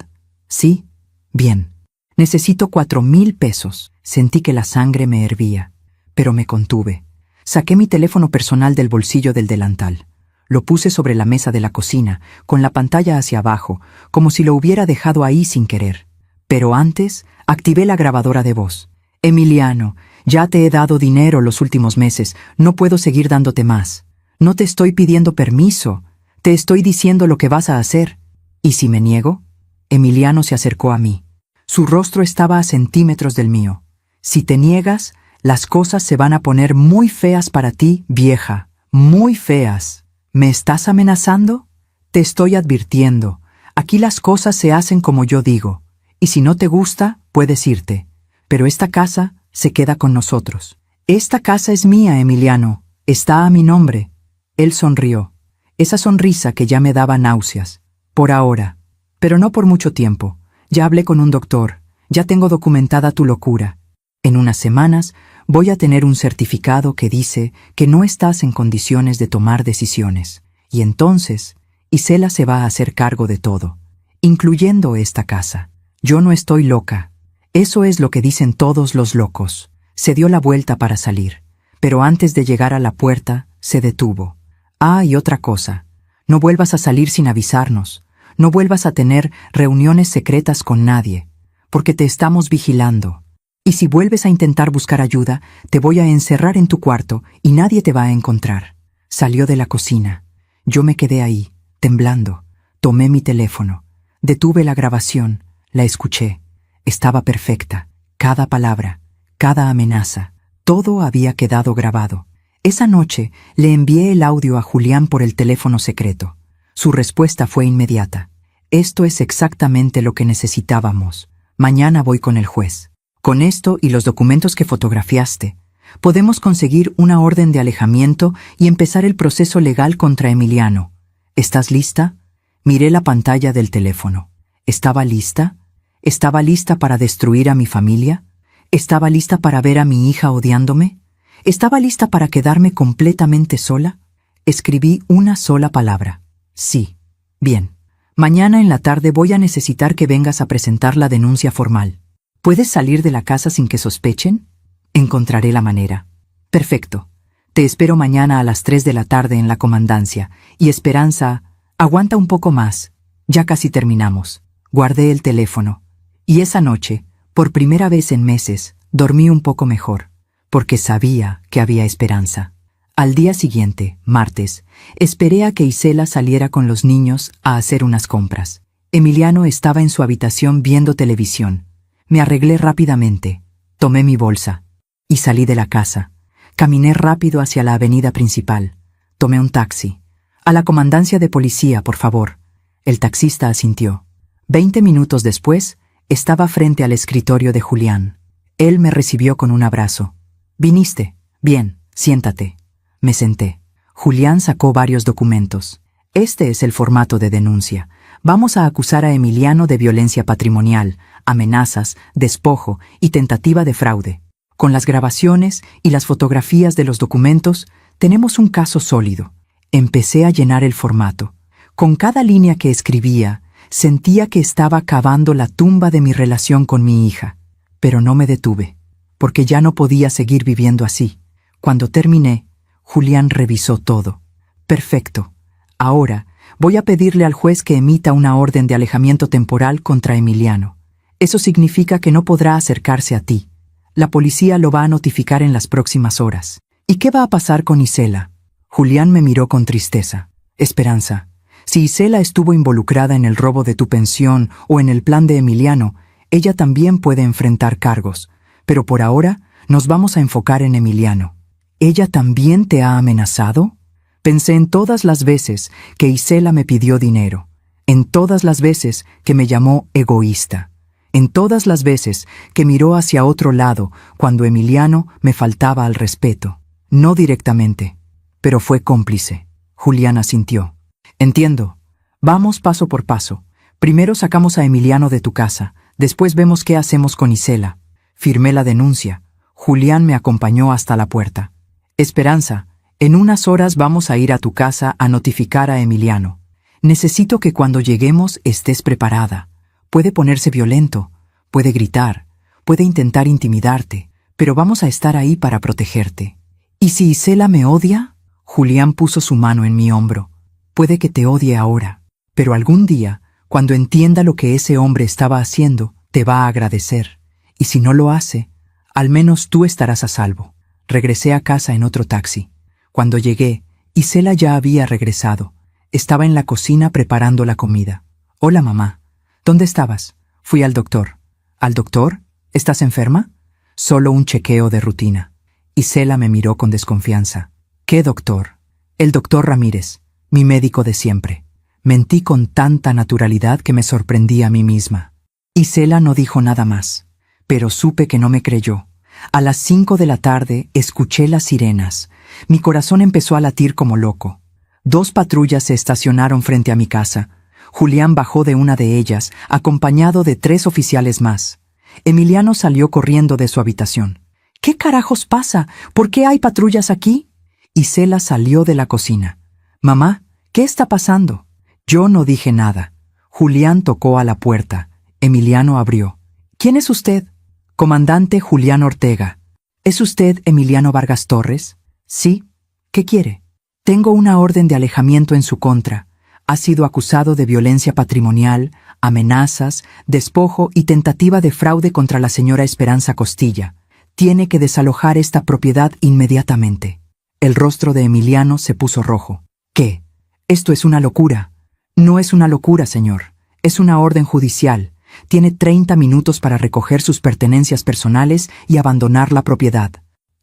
Sí. Bien. Necesito 4,000 pesos. Sentí que la sangre me hervía, pero me contuve. Saqué mi teléfono personal del bolsillo del delantal. Lo puse sobre la mesa de la cocina, con la pantalla hacia abajo, como si lo hubiera dejado ahí sin querer. Pero antes, activé la grabadora de voz. Emiliano, ya te he dado dinero los últimos meses, no puedo seguir dándote más. No te estoy pidiendo permiso, te estoy diciendo lo que vas a hacer. ¿Y si me niego? Emiliano se acercó a mí. Su rostro estaba a centímetros del mío. Si te niegas, las cosas se van a poner muy feas para ti, vieja, muy feas. ¿Me estás amenazando? Te estoy advirtiendo. Aquí las cosas se hacen como yo digo. Y si no te gusta, puedes irte. Pero esta casa se queda con nosotros. Esta casa es mía, Emiliano. Está a mi nombre. Él sonrió. Esa sonrisa que ya me daba náuseas. Por ahora. Pero no por mucho tiempo. Ya hablé con un doctor. Ya tengo documentada tu locura. En unas semanas voy a tener un certificado que dice que no estás en condiciones de tomar decisiones. Y entonces, Isela se va a hacer cargo de todo, incluyendo esta casa. Yo no estoy loca. Eso es lo que dicen todos los locos. Se dio la vuelta para salir, pero antes de llegar a la puerta, se detuvo. Ah, y otra cosa. No vuelvas a salir sin avisarnos. No vuelvas a tener reuniones secretas con nadie, porque te estamos vigilando. Y si vuelves a intentar buscar ayuda, te voy a encerrar en tu cuarto y nadie te va a encontrar. Salió de la cocina. Yo me quedé ahí, temblando. Tomé mi teléfono. Detuve la grabación. La escuché. Estaba perfecta. Cada palabra, cada amenaza, todo había quedado grabado. Esa noche le envié el audio a Julián por el teléfono secreto. Su respuesta fue inmediata. Esto es exactamente lo que necesitábamos. Mañana voy con el juez. Con esto y los documentos que fotografiaste, podemos conseguir una orden de alejamiento y empezar el proceso legal contra Emiliano. ¿Estás lista? Miré la pantalla del teléfono. ¿Estaba lista? ¿Estaba lista para destruir a mi familia? ¿Estaba lista para ver a mi hija odiándome? ¿Estaba lista para quedarme completamente sola? Escribí una sola palabra. Sí. Bien. Mañana en la tarde voy a necesitar que vengas a presentar la denuncia formal. ¿Puedes salir de la casa sin que sospechen? Encontraré la manera. Perfecto. Te espero mañana a las 3 de la tarde en la comandancia. Y Esperanza, aguanta un poco más. Ya casi terminamos. Guardé el teléfono. Y esa noche, por primera vez en meses, dormí un poco mejor, porque sabía que había esperanza. Al día siguiente, martes, esperé a que Isela saliera con los niños a hacer unas compras. Emiliano estaba en su habitación viendo televisión. Me arreglé rápidamente, tomé mi bolsa y salí de la casa. Caminé rápido hacia la avenida principal. Tomé un taxi. A la comandancia de policía, por favor. El taxista asintió. 20 minutos después, estaba frente al escritorio de Julián. Él me recibió con un abrazo. «¿Viniste? Bien, siéntate». Me senté. Julián sacó varios documentos. Este es el formato de denuncia. Vamos a acusar a Emiliano de violencia patrimonial, amenazas, despojo y tentativa de fraude. Con las grabaciones y las fotografías de los documentos, tenemos un caso sólido. Empecé a llenar el formato. Con cada línea que escribía, sentía que estaba cavando la tumba de mi relación con mi hija. Pero no me detuve, porque ya no podía seguir viviendo así. Cuando terminé, Julián revisó todo. Perfecto. Ahora voy a pedirle al juez que emita una orden de alejamiento temporal contra Emiliano. Eso significa que no podrá acercarse a ti. La policía lo va a notificar en las próximas horas. ¿Y qué va a pasar con Isela? Julián me miró con tristeza. Esperanza, si Isela estuvo involucrada en el robo de tu pensión o en el plan de Emiliano, ella también puede enfrentar cargos. Pero por ahora nos vamos a enfocar en Emiliano. ¿Ella también te ha amenazado? Pensé en todas las veces que Isela me pidió dinero, en todas las veces que me llamó egoísta, en todas las veces que miró hacia otro lado cuando Emiliano me faltaba al respeto. No directamente, pero fue cómplice. Julián asintió. Entiendo. Vamos paso por paso. Primero sacamos a Emiliano de tu casa, después vemos qué hacemos con Isela. Firmé la denuncia. Julián me acompañó hasta la puerta. Esperanza, en unas horas vamos a ir a tu casa a notificar a Emiliano. Necesito que cuando lleguemos estés preparada. Puede ponerse violento, puede gritar, puede intentar intimidarte, pero vamos a estar ahí para protegerte. ¿Y si Isela me odia? Julián puso su mano en mi hombro. Puede que te odie ahora, pero algún día, cuando entienda lo que ese hombre estaba haciendo, te va a agradecer. Y si no lo hace, al menos tú estarás a salvo. Regresé a casa en otro taxi. Cuando llegué, Isela ya había regresado. Estaba en la cocina preparando la comida. Hola, mamá. ¿Dónde estabas? Fui al doctor. ¿Al doctor? ¿Estás enferma? Solo un chequeo de rutina. Isela me miró con desconfianza. ¿Qué doctor? El doctor Ramírez, mi médico de siempre. Mentí con tanta naturalidad que me sorprendí a mí misma. Isela no dijo nada más, pero supe que no me creyó. A las 5 de la tarde escuché las sirenas. Mi corazón empezó a latir como loco. 2 patrullas se estacionaron frente a mi casa. Julián bajó de una de ellas, acompañado de 3 oficiales más. Emiliano salió corriendo de su habitación. ¿Qué carajos pasa? ¿Por qué hay patrullas aquí? Isela salió de la cocina. Mamá, ¿qué está pasando? Yo no dije nada. Julián tocó a la puerta. Emiliano abrió. ¿Quién es usted? Comandante Julián Ortega. ¿Es usted Emiliano Vargas Torres? Sí. ¿Qué quiere? Tengo una orden de alejamiento en su contra. Ha sido acusado de violencia patrimonial, amenazas, despojo y tentativa de fraude contra la señora Esperanza Costilla. Tiene que desalojar esta propiedad inmediatamente. El rostro de Emiliano se puso rojo. ¿Qué? Esto es una locura. No es una locura, señor. Es una orden judicial. Tiene 30 minutos para recoger sus pertenencias personales y abandonar la propiedad.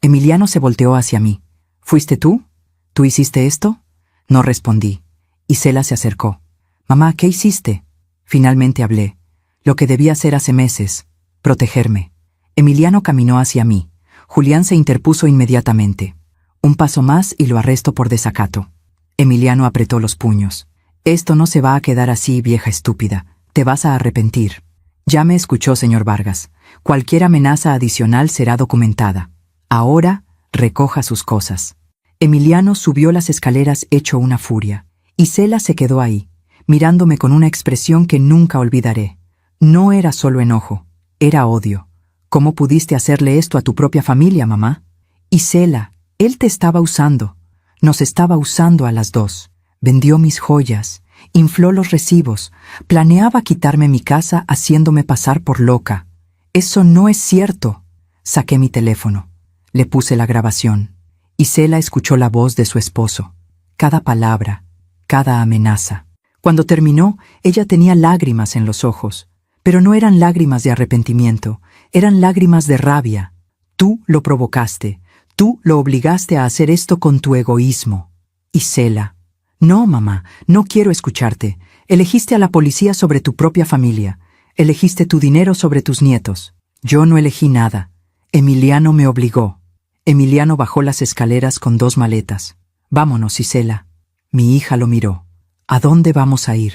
Emiliano se volteó hacia mí. ¿Fuiste tú? ¿Tú hiciste esto? No respondí. Isela se acercó. Mamá, ¿qué hiciste? Finalmente hablé. Lo que debía hacer hace meses. Protegerme. Emiliano caminó hacia mí. Julián se interpuso inmediatamente. Un paso más y lo arresto por desacato. Emiliano apretó los puños. Esto no se va a quedar así, vieja estúpida. Te vas a arrepentir. Ya me escuchó, señor Vargas. Cualquier amenaza adicional será documentada. Ahora, recoja sus cosas. Emiliano subió las escaleras hecho una furia. Isela se quedó ahí, mirándome con una expresión que nunca olvidaré. No era solo enojo, era odio. ¿Cómo pudiste hacerle esto a tu propia familia, mamá? Isela, él te estaba usando. Nos estaba usando a las 2. Vendió mis joyas, infló los recibos, planeaba quitarme mi casa haciéndome pasar por loca. Eso no es cierto. Saqué mi teléfono. Le puse la grabación. Isela escuchó la voz de su esposo. Cada palabra, cada amenaza. Cuando terminó, ella tenía lágrimas en los ojos, pero no eran lágrimas de arrepentimiento, eran lágrimas de rabia. Tú lo provocaste, tú lo obligaste a hacer esto con tu egoísmo. Isela. No, mamá, no quiero escucharte. Elegiste a la policía sobre tu propia familia. Elegiste tu dinero sobre tus nietos. Yo no elegí nada. Emiliano me obligó. Emiliano bajó las escaleras con 2 maletas. Vámonos, Isela. Mi hija lo miró. ¿A dónde vamos a ir?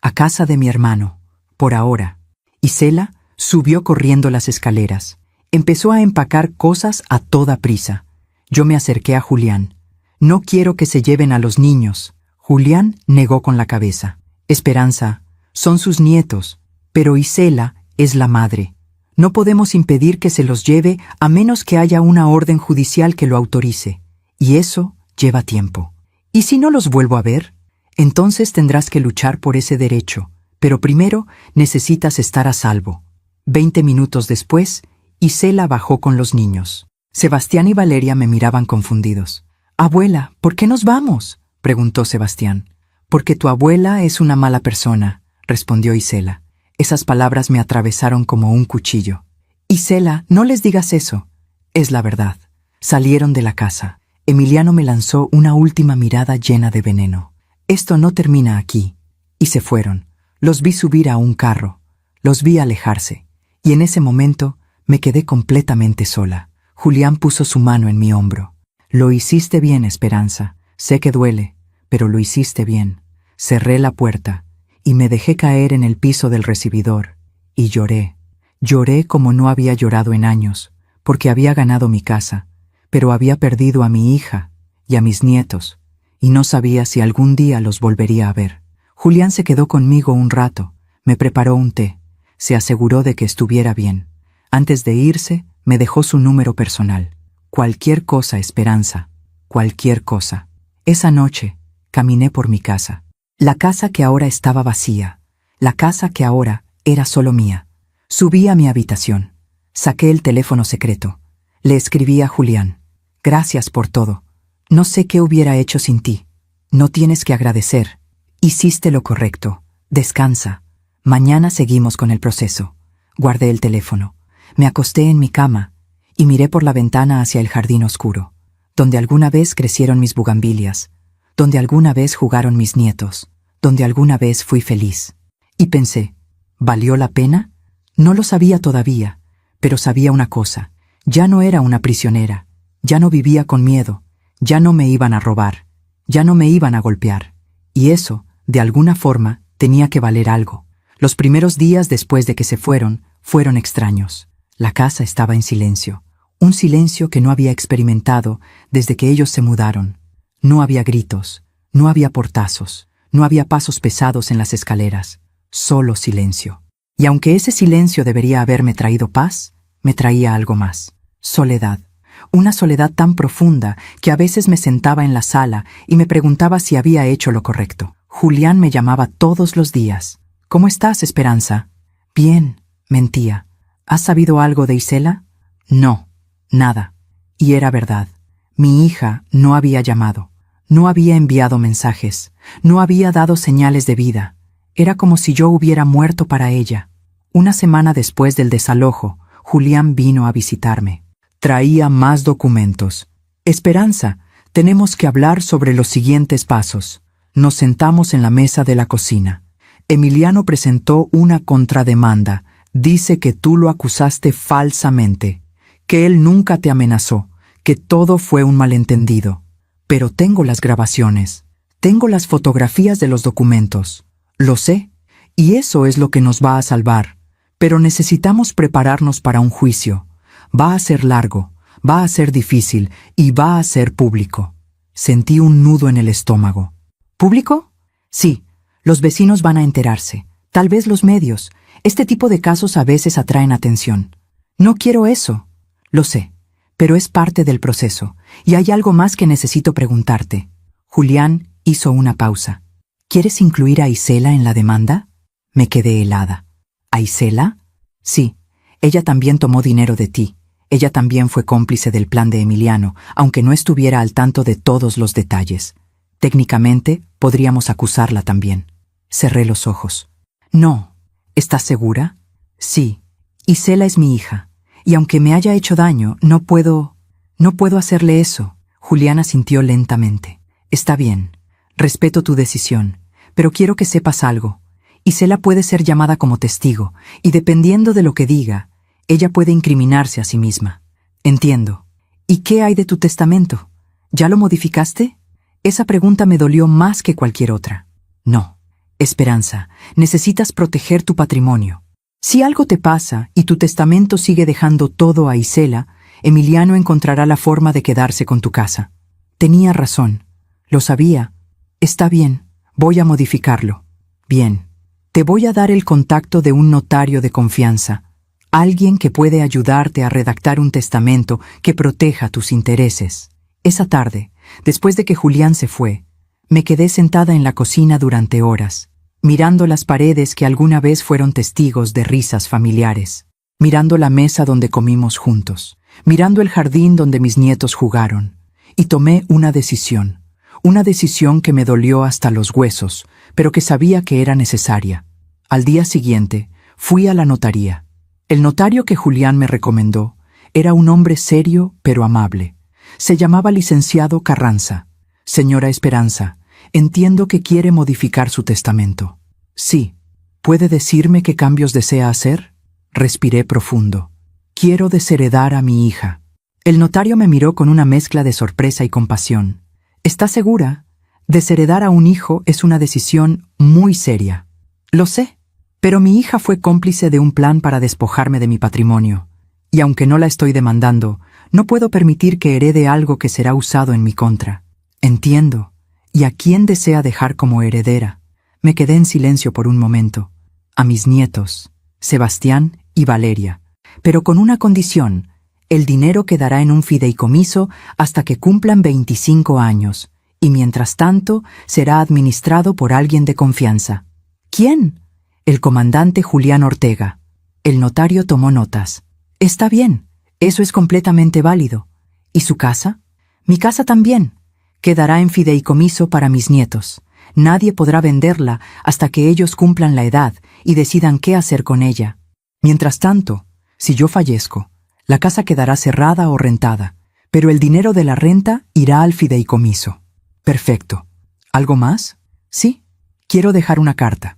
A casa de mi hermano. Por ahora. Isela subió corriendo las escaleras. Empezó a empacar cosas a toda prisa. Yo me acerqué a Julián. No quiero que se lleven a los niños. Julián negó con la cabeza. Esperanza, son sus nietos, pero Isela es la madre. No podemos impedir que se los lleve a menos que haya una orden judicial que lo autorice. Y eso lleva tiempo. ¿Y si no los vuelvo a ver? Entonces tendrás que luchar por ese derecho. Pero primero necesitas estar a salvo. 20 minutos después, Isela bajó con los niños. Sebastián y Valeria me miraban confundidos. «Abuela, ¿por qué nos vamos?», preguntó Sebastián. «Porque tu abuela es una mala persona», respondió Isela. Esas palabras me atravesaron como un cuchillo. «Isela, no les digas eso». Es la verdad. Salieron de la casa. Emiliano me lanzó una última mirada llena de veneno. «Esto no termina aquí». Y se fueron. Los vi subir a un carro. Los vi alejarse. Y en ese momento me quedé completamente sola. Julián puso su mano en mi hombro. «Lo hiciste bien, Esperanza. Sé que duele, pero lo hiciste bien». Cerré la puerta y me dejé caer en el piso del recibidor, y lloré. Lloré como no había llorado en años, porque había ganado mi casa, pero había perdido a mi hija y a mis nietos, y no sabía si algún día los volvería a ver. Julián se quedó conmigo un rato, me preparó un té, se aseguró de que estuviera bien. Antes de irse, me dejó su número personal. Cualquier cosa, Esperanza, cualquier cosa. Esa noche, caminé por mi casa. La casa que ahora estaba vacía, la casa que ahora era solo mía. Subí a mi habitación, saqué el teléfono secreto, le escribí a Julián. Gracias por todo. No sé qué hubiera hecho sin ti. No tienes que agradecer. Hiciste lo correcto. Descansa. Mañana seguimos con el proceso. Guardé el teléfono. Me acosté en mi cama y miré por la ventana hacia el jardín oscuro, donde alguna vez crecieron mis bugambilias, donde alguna vez jugaron mis nietos, donde alguna vez fui feliz. Y pensé, ¿valió la pena? No lo sabía todavía, pero sabía una cosa. Ya no era una prisionera, ya no vivía con miedo, ya no me iban a robar, ya no me iban a golpear. Y eso, de alguna forma, tenía que valer algo. Los primeros días después de que se fueron extraños. La casa estaba en silencio, un silencio que no había experimentado desde que ellos se mudaron. No había gritos, no había portazos, no había pasos pesados en las escaleras, solo silencio. Y aunque ese silencio debería haberme traído paz, me traía algo más: soledad. Una soledad tan profunda que a veces me sentaba en la sala y me preguntaba si había hecho lo correcto. Julián me llamaba todos los días. ¿Cómo estás, Esperanza? Bien, mentía. ¿Has sabido algo de Isela? No, nada. Y era verdad. Mi hija no había llamado, no había enviado mensajes, no había dado señales de vida. Era como si yo hubiera muerto para ella. Una semana después del desalojo, Julián vino a visitarme. Traía más documentos. Esperanza, tenemos que hablar sobre los siguientes pasos. Nos sentamos en la mesa de la cocina. Emiliano presentó una contrademanda. Dice que tú lo acusaste falsamente, que él nunca te amenazó, que todo fue un malentendido. Pero tengo las grabaciones, tengo las fotografías de los documentos. Lo sé, y eso es lo que nos va a salvar. Pero necesitamos prepararnos para un juicio. Va a ser largo, va a ser difícil y va a ser público. Sentí un nudo en el estómago. ¿Público? Sí, los vecinos van a enterarse, tal vez los medios. Este tipo de casos a veces atraen atención. No quiero eso. Lo sé, pero es parte del proceso, y hay algo más que necesito preguntarte. Julián hizo una pausa. ¿Quieres incluir a Isela en la demanda? Me quedé helada. ¿A Isela? Sí, ella también tomó dinero de ti. Ella también fue cómplice del plan de Emiliano, aunque no estuviera al tanto de todos los detalles. Técnicamente, podríamos acusarla también. Cerré los ojos. No. ¿Estás segura? Sí. Isela es mi hija, y aunque me haya hecho daño, no puedo hacerle eso. Julián asintió lentamente. Está bien. Respeto tu decisión, pero quiero que sepas algo. Isela puede ser llamada como testigo, y dependiendo de lo que diga, ella puede incriminarse a sí misma. Entiendo. ¿Y qué hay de tu testamento? ¿Ya lo modificaste? Esa pregunta me dolió más que cualquier otra. No. Esperanza, necesitas proteger tu patrimonio. Si algo te pasa y tu testamento sigue dejando todo a Isela, Emiliano encontrará la forma de quedarse con tu casa. Tenía razón. Lo sabía. Está bien, voy a modificarlo. Bien. Te voy a dar el contacto de un notario de confianza, alguien que puede ayudarte a redactar un testamento que proteja tus intereses. Esa tarde, después de que Julián se fue, me quedé sentada en la cocina durante horas, mirando las paredes que alguna vez fueron testigos de risas familiares, mirando la mesa donde comimos juntos, mirando el jardín donde mis nietos jugaron, y tomé una decisión que me dolió hasta los huesos, pero que sabía que era necesaria. Al día siguiente, fui a la notaría. El notario que Julián me recomendó era un hombre serio pero amable. Se llamaba licenciado Carranza. Señora Esperanza, entiendo que quiere modificar su testamento. Sí. ¿Puede decirme qué cambios desea hacer? Respiré profundo. Quiero desheredar a mi hija. El notario me miró con una mezcla de sorpresa y compasión. ¿Está segura? Desheredar a un hijo es una decisión muy seria. Lo sé, pero mi hija fue cómplice de un plan para despojarme de mi patrimonio, y aunque no la estoy demandando, no puedo permitir que herede algo que será usado en mi contra. Entiendo. ¿Y a quién desea dejar como heredera? Me quedé en silencio por un momento. A mis nietos, Sebastián y Valeria, pero con una condición: el dinero quedará en un fideicomiso hasta que cumplan 25 años, y mientras tanto será administrado por alguien de confianza. ¿Quién? El comandante Julián Ortega. El notario tomó notas. Está bien, eso es completamente válido. ¿Y su casa? Mi casa también. Quedará en fideicomiso para mis nietos. Nadie podrá venderla hasta que ellos cumplan la edad y decidan qué hacer con ella. Mientras tanto, si yo fallezco, la casa quedará cerrada o rentada, pero el dinero de la renta irá al fideicomiso. Perfecto. ¿Algo más? Sí. Quiero dejar una carta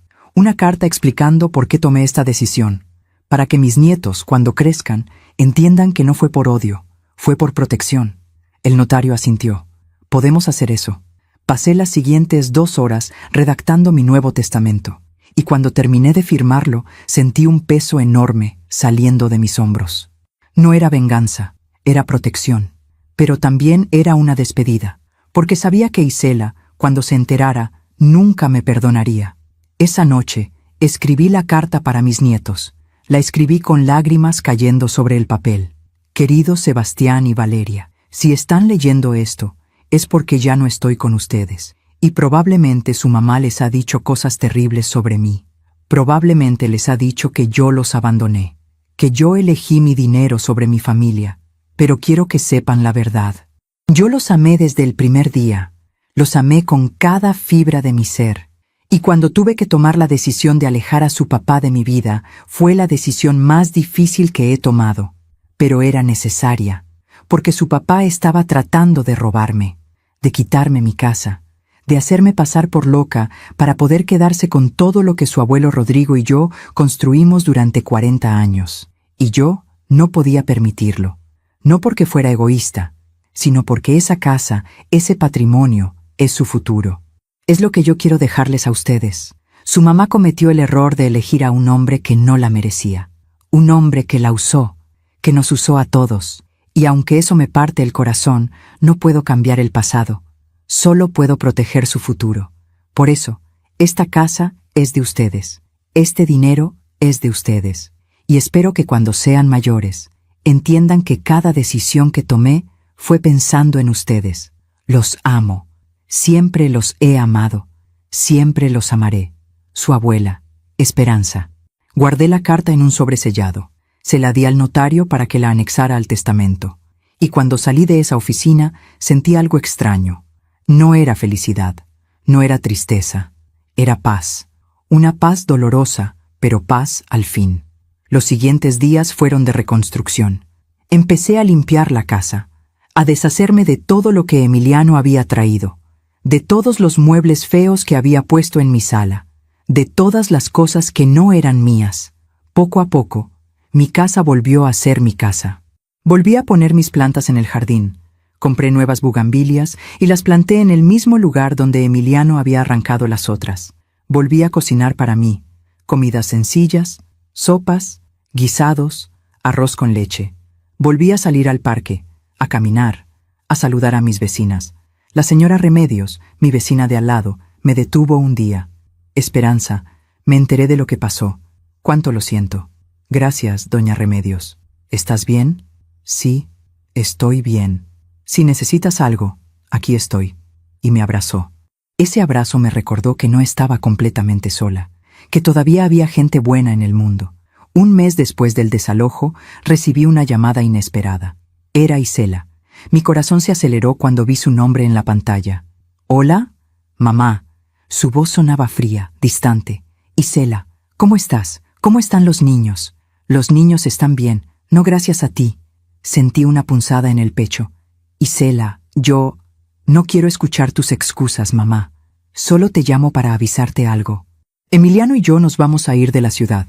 explicando por qué tomé esta decisión, para que mis nietos, cuando crezcan, entiendan que no fue por odio, fue por protección. El notario asintió. Podemos hacer eso. Pasé las siguientes 2 horas redactando mi nuevo testamento, y cuando terminé de firmarlo, sentí un peso enorme saliendo de mis hombros. No era venganza, era protección, pero también era una despedida, porque sabía que Isela, cuando se enterara, nunca me perdonaría. Esa noche, escribí la carta para mis nietos. La escribí con lágrimas cayendo sobre el papel. Queridos Sebastián y Valeria, si están leyendo esto, es porque ya no estoy con ustedes, y probablemente su mamá les ha dicho cosas terribles sobre mí. Probablemente les ha dicho que yo los abandoné, que yo elegí mi dinero sobre mi familia, pero quiero que sepan la verdad. Yo los amé desde el primer día, los amé con cada fibra de mi ser, y cuando tuve que tomar la decisión de alejar a su papá de mi vida, fue la decisión más difícil que he tomado, pero era necesaria, porque su papá estaba tratando de robarme, de quitarme mi casa, de hacerme pasar por loca para poder quedarse con todo lo que su abuelo Rodrigo y yo construimos durante 40 años. Y yo no podía permitirlo, no porque fuera egoísta, sino porque esa casa, ese patrimonio, es su futuro. Es lo que yo quiero dejarles a ustedes. Su mamá cometió el error de elegir a un hombre que no la merecía, un hombre que la usó, que nos usó a todos, y aunque eso me parte el corazón, no puedo cambiar el pasado, solo puedo proteger su futuro. Por eso, esta casa es de ustedes, este dinero es de ustedes, y espero que cuando sean mayores, entiendan que cada decisión que tomé fue pensando en ustedes. Los amo. Siempre los he amado, siempre los amaré. Su abuela, Esperanza. Guardé la carta en un sobresellado. Se la di al notario para que la anexara al testamento. Y cuando salí de esa oficina, sentí algo extraño. No era felicidad, no era tristeza, era paz. Una paz dolorosa, pero paz al fin. Los siguientes días fueron de reconstrucción. Empecé a limpiar la casa, a deshacerme de todo lo que Emiliano había traído, de todos los muebles feos que había puesto en mi sala, de todas las cosas que no eran mías. Poco a poco, mi casa volvió a ser mi casa. Volví a poner mis plantas en el jardín. Compré nuevas bugambilias y las planté en el mismo lugar donde Emiliano había arrancado las otras. Volví a cocinar para mí, comidas sencillas, sopas, guisados, arroz con leche. Volví a salir al parque, a caminar, a saludar a mis vecinas. La señora Remedios, mi vecina de al lado, me detuvo un día. Esperanza, me enteré de lo que pasó. Cuánto lo siento. Gracias, doña Remedios. ¿Estás bien? Sí, estoy bien. Si necesitas algo, aquí estoy. Y me abrazó. Ese abrazo me recordó que no estaba completamente sola, que todavía había gente buena en el mundo. Un mes después del desalojo, recibí una llamada inesperada. Era Isela. Mi corazón se aceleró cuando vi su nombre en la pantalla. ¿Hola? Mamá. Su voz sonaba fría, distante. Isela, ¿cómo estás? ¿Cómo están los niños? Los niños están bien, no gracias a ti. Sentí una punzada en el pecho. Isela, yo... No quiero escuchar tus excusas, mamá. Solo te llamo para avisarte algo. Emiliano y yo nos vamos a ir de la ciudad.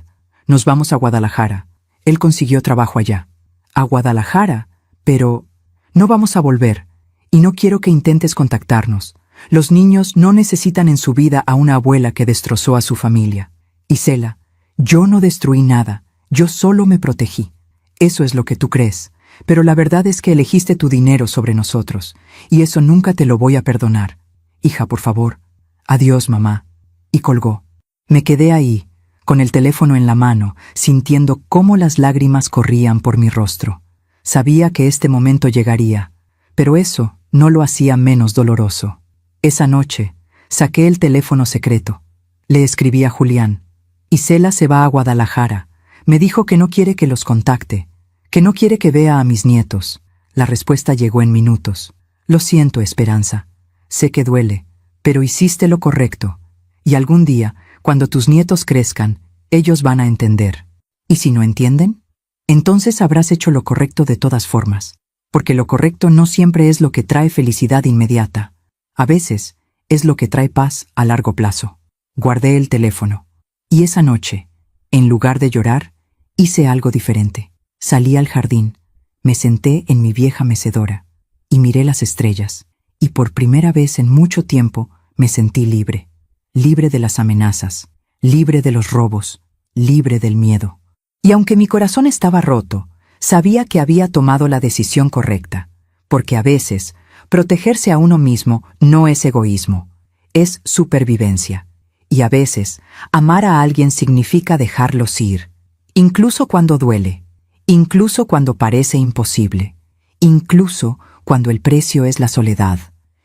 Nos vamos a Guadalajara. Él consiguió trabajo allá. ¿A Guadalajara? Pero... no vamos a volver. Y no quiero que intentes contactarnos. Los niños no necesitan en su vida a una abuela que destrozó a su familia. Isela, yo no destruí nada, yo solo me protegí. Eso es lo que tú crees, pero la verdad es que elegiste tu dinero sobre nosotros, y eso nunca te lo voy a perdonar. Hija, por favor. Adiós, mamá. Y colgó. Me quedé ahí, con el teléfono en la mano, sintiendo cómo las lágrimas corrían por mi rostro. Sabía que este momento llegaría, pero eso no lo hacía menos doloroso. Esa noche, saqué el teléfono secreto. Le escribí a Julián. Isela se va a Guadalajara. Me dijo que no quiere que los contacte, que no quiere que vea a mis nietos. La respuesta llegó en minutos. Lo siento, Esperanza. Sé que duele, pero hiciste lo correcto. Y algún día, cuando tus nietos crezcan, ellos van a entender. ¿Y si no entienden? Entonces habrás hecho lo correcto de todas formas, porque lo correcto no siempre es lo que trae felicidad inmediata. A veces, es lo que trae paz a largo plazo. Guardé el teléfono. Y esa noche, en lugar de llorar, hice algo diferente. Salí al jardín, me senté en mi vieja mecedora y miré las estrellas, y por primera vez en mucho tiempo me sentí libre. Libre de las amenazas, libre de los robos, libre del miedo. Y aunque mi corazón estaba roto, sabía que había tomado la decisión correcta, porque a veces, protegerse a uno mismo no es egoísmo, es supervivencia. Y a veces, amar a alguien significa dejarlos ir, incluso cuando duele, incluso cuando parece imposible, incluso cuando el precio es la soledad.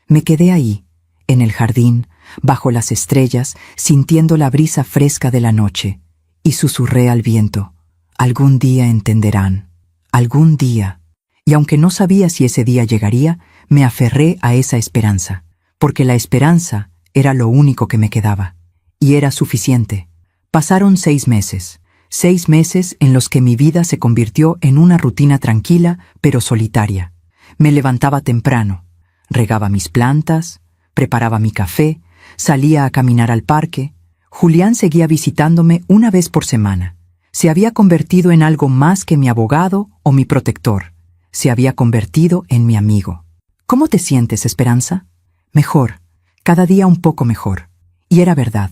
Me quedé ahí, en el jardín, bajo las estrellas, sintiendo la brisa fresca de la noche, y susurré al viento: algún día entenderán, algún día. Y aunque no sabía si ese día llegaría, me aferré a esa esperanza, porque la esperanza era lo único que me quedaba. Y era suficiente. Pasaron 6 meses, 6 meses en los que mi vida se convirtió en una rutina tranquila, pero solitaria. Me levantaba temprano, regaba mis plantas, preparaba mi café, salía a caminar al parque. Julián seguía visitándome una vez por semana. Se había convertido en algo más que mi abogado o mi protector. Se había convertido en mi amigo. ¿Cómo te sientes, Esperanza? Mejor, cada día un poco mejor. Y era verdad.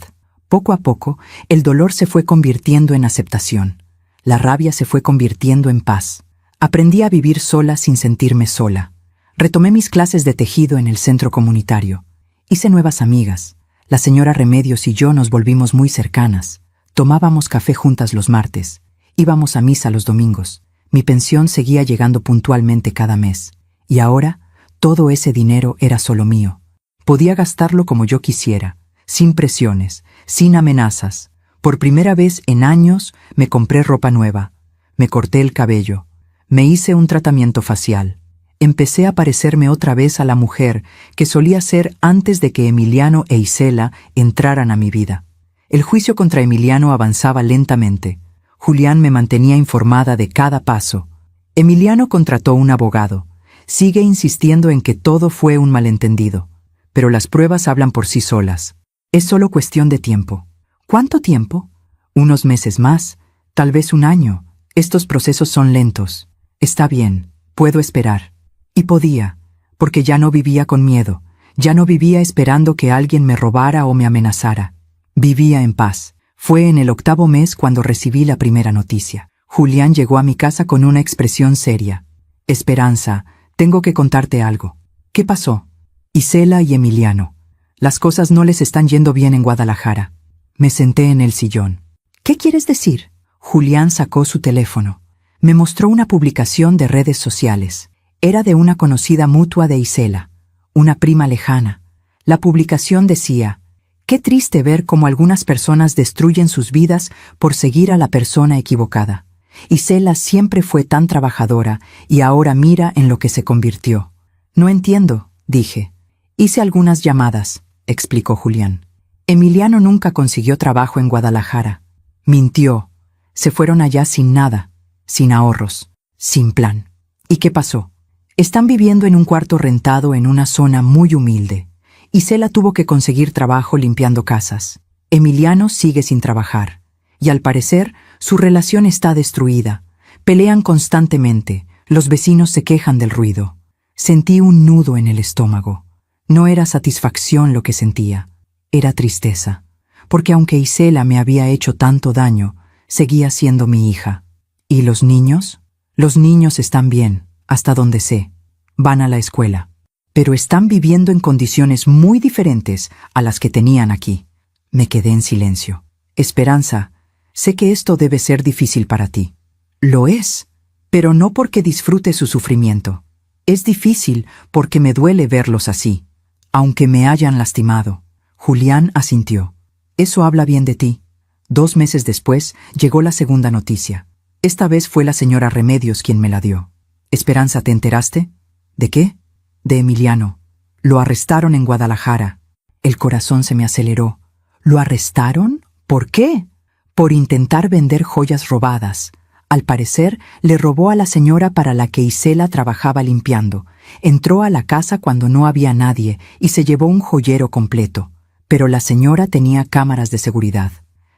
Poco a poco, el dolor se fue convirtiendo en aceptación. La rabia se fue convirtiendo en paz. Aprendí a vivir sola sin sentirme sola. Retomé mis clases de tejido en el centro comunitario. Hice nuevas amigas. La señora Remedios y yo nos volvimos muy cercanas. Tomábamos café juntas los martes. Íbamos a misa los domingos. Mi pensión seguía llegando puntualmente cada mes. Y ahora, todo ese dinero era solo mío. Podía gastarlo como yo quisiera, sin presiones, sin amenazas. Por primera vez en años me compré ropa nueva, me corté el cabello, me hice un tratamiento facial. Empecé a parecerme otra vez a la mujer que solía ser antes de que Emiliano e Isela entraran a mi vida. El juicio contra Emiliano avanzaba lentamente. Julián me mantenía informada de cada paso. Emiliano contrató un abogado. Sigue insistiendo en que todo fue un malentendido, pero las pruebas hablan por sí solas. Es solo cuestión de tiempo. ¿Cuánto tiempo? Unos meses más, tal vez un año. Estos procesos son lentos. Está bien, puedo esperar. Y podía, porque ya no vivía con miedo, ya no vivía esperando que alguien me robara o me amenazara. Vivía en paz. Fue en el 8º mes cuando recibí la primera noticia. Julián llegó a mi casa con una expresión seria. Esperanza, tengo que contarte algo. ¿Qué pasó? Isela y Emiliano. Las cosas no les están yendo bien en Guadalajara. Me senté en el sillón. ¿Qué quieres decir? Julián sacó su teléfono. Me mostró una publicación de redes sociales. Era de una conocida mutua de Isela, una prima lejana. La publicación decía: qué triste ver cómo algunas personas destruyen sus vidas por seguir a la persona equivocada. Isela siempre fue tan trabajadora y ahora mira en lo que se convirtió. No entiendo, dije. Hice algunas llamadas, explicó Julián. Emiliano nunca consiguió trabajo en Guadalajara. Mintió. Se fueron allá sin nada, sin ahorros, sin plan. ¿Y qué pasó? Están viviendo en un cuarto rentado en una zona muy humilde. Isela tuvo que conseguir trabajo limpiando casas. Emiliano sigue sin trabajar. Y al parecer, su relación está destruida. Pelean constantemente. Los vecinos se quejan del ruido. Sentí un nudo en el estómago. No era satisfacción lo que sentía. Era tristeza. porque aunque Isela me había hecho tanto daño, seguía siendo mi hija. ¿Y los niños? Los niños están bien, hasta donde sé. Van a la escuela. Pero están viviendo en condiciones muy diferentes a las que tenían aquí. Me quedé en silencio. Esperanza, sé que esto debe ser difícil para ti. Lo es, pero no porque disfrute su sufrimiento. Es difícil porque me duele verlos así, aunque me hayan lastimado. Julián asintió. Eso habla bien de ti. 2 meses después llegó la segunda noticia. Esta vez fue la señora Remedios quien me la dio. Esperanza, ¿te enteraste? ¿De qué? De Emiliano. Lo arrestaron en Guadalajara. El corazón se me aceleró. ¿Lo arrestaron? ¿Por qué? Por intentar vender joyas robadas. Al parecer, le robó a la señora para la que Isela trabajaba limpiando. Entró a la casa cuando no había nadie y se llevó un joyero completo. Pero la señora tenía cámaras de seguridad.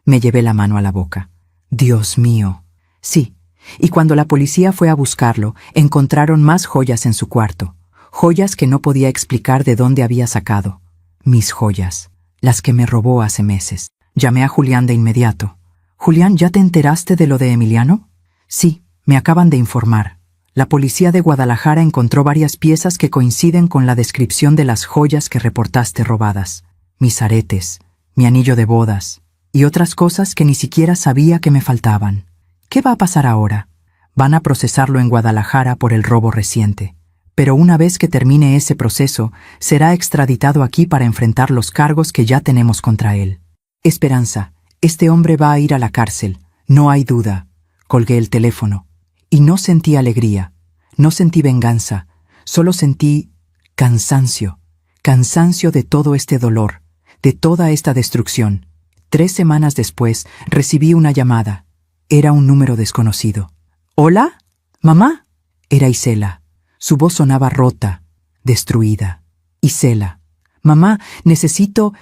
Me llevé la mano a la boca. Dios mío. Sí, y cuando la policía fue a buscarlo, encontraron más joyas en su cuarto. Joyas que no podía explicar de dónde había sacado. Mis joyas, las que me robó hace meses. Llamé a Julián de inmediato. Julián, ¿ya te enteraste de lo de Emiliano? Sí, me acaban de informar. La policía de Guadalajara encontró varias piezas que coinciden con la descripción de las joyas que reportaste robadas. Mis aretes, mi anillo de bodas y otras cosas que ni siquiera sabía que me faltaban. ¿Qué va a pasar ahora? Van a procesarlo en Guadalajara por el robo reciente. Pero una vez que termine ese proceso, será extraditado aquí para enfrentar los cargos que ya tenemos contra él. Esperanza, este hombre va a ir a la cárcel, no hay duda. Colgué el teléfono. Y no sentí alegría, no sentí venganza, solo sentí cansancio. Cansancio de todo este dolor, de toda esta destrucción. 3 semanas después, recibí una llamada. Era un número desconocido. ¿Hola? ¿Mamá? Era Isela. Su voz sonaba rota, destruida. Isela. Mamá, necesito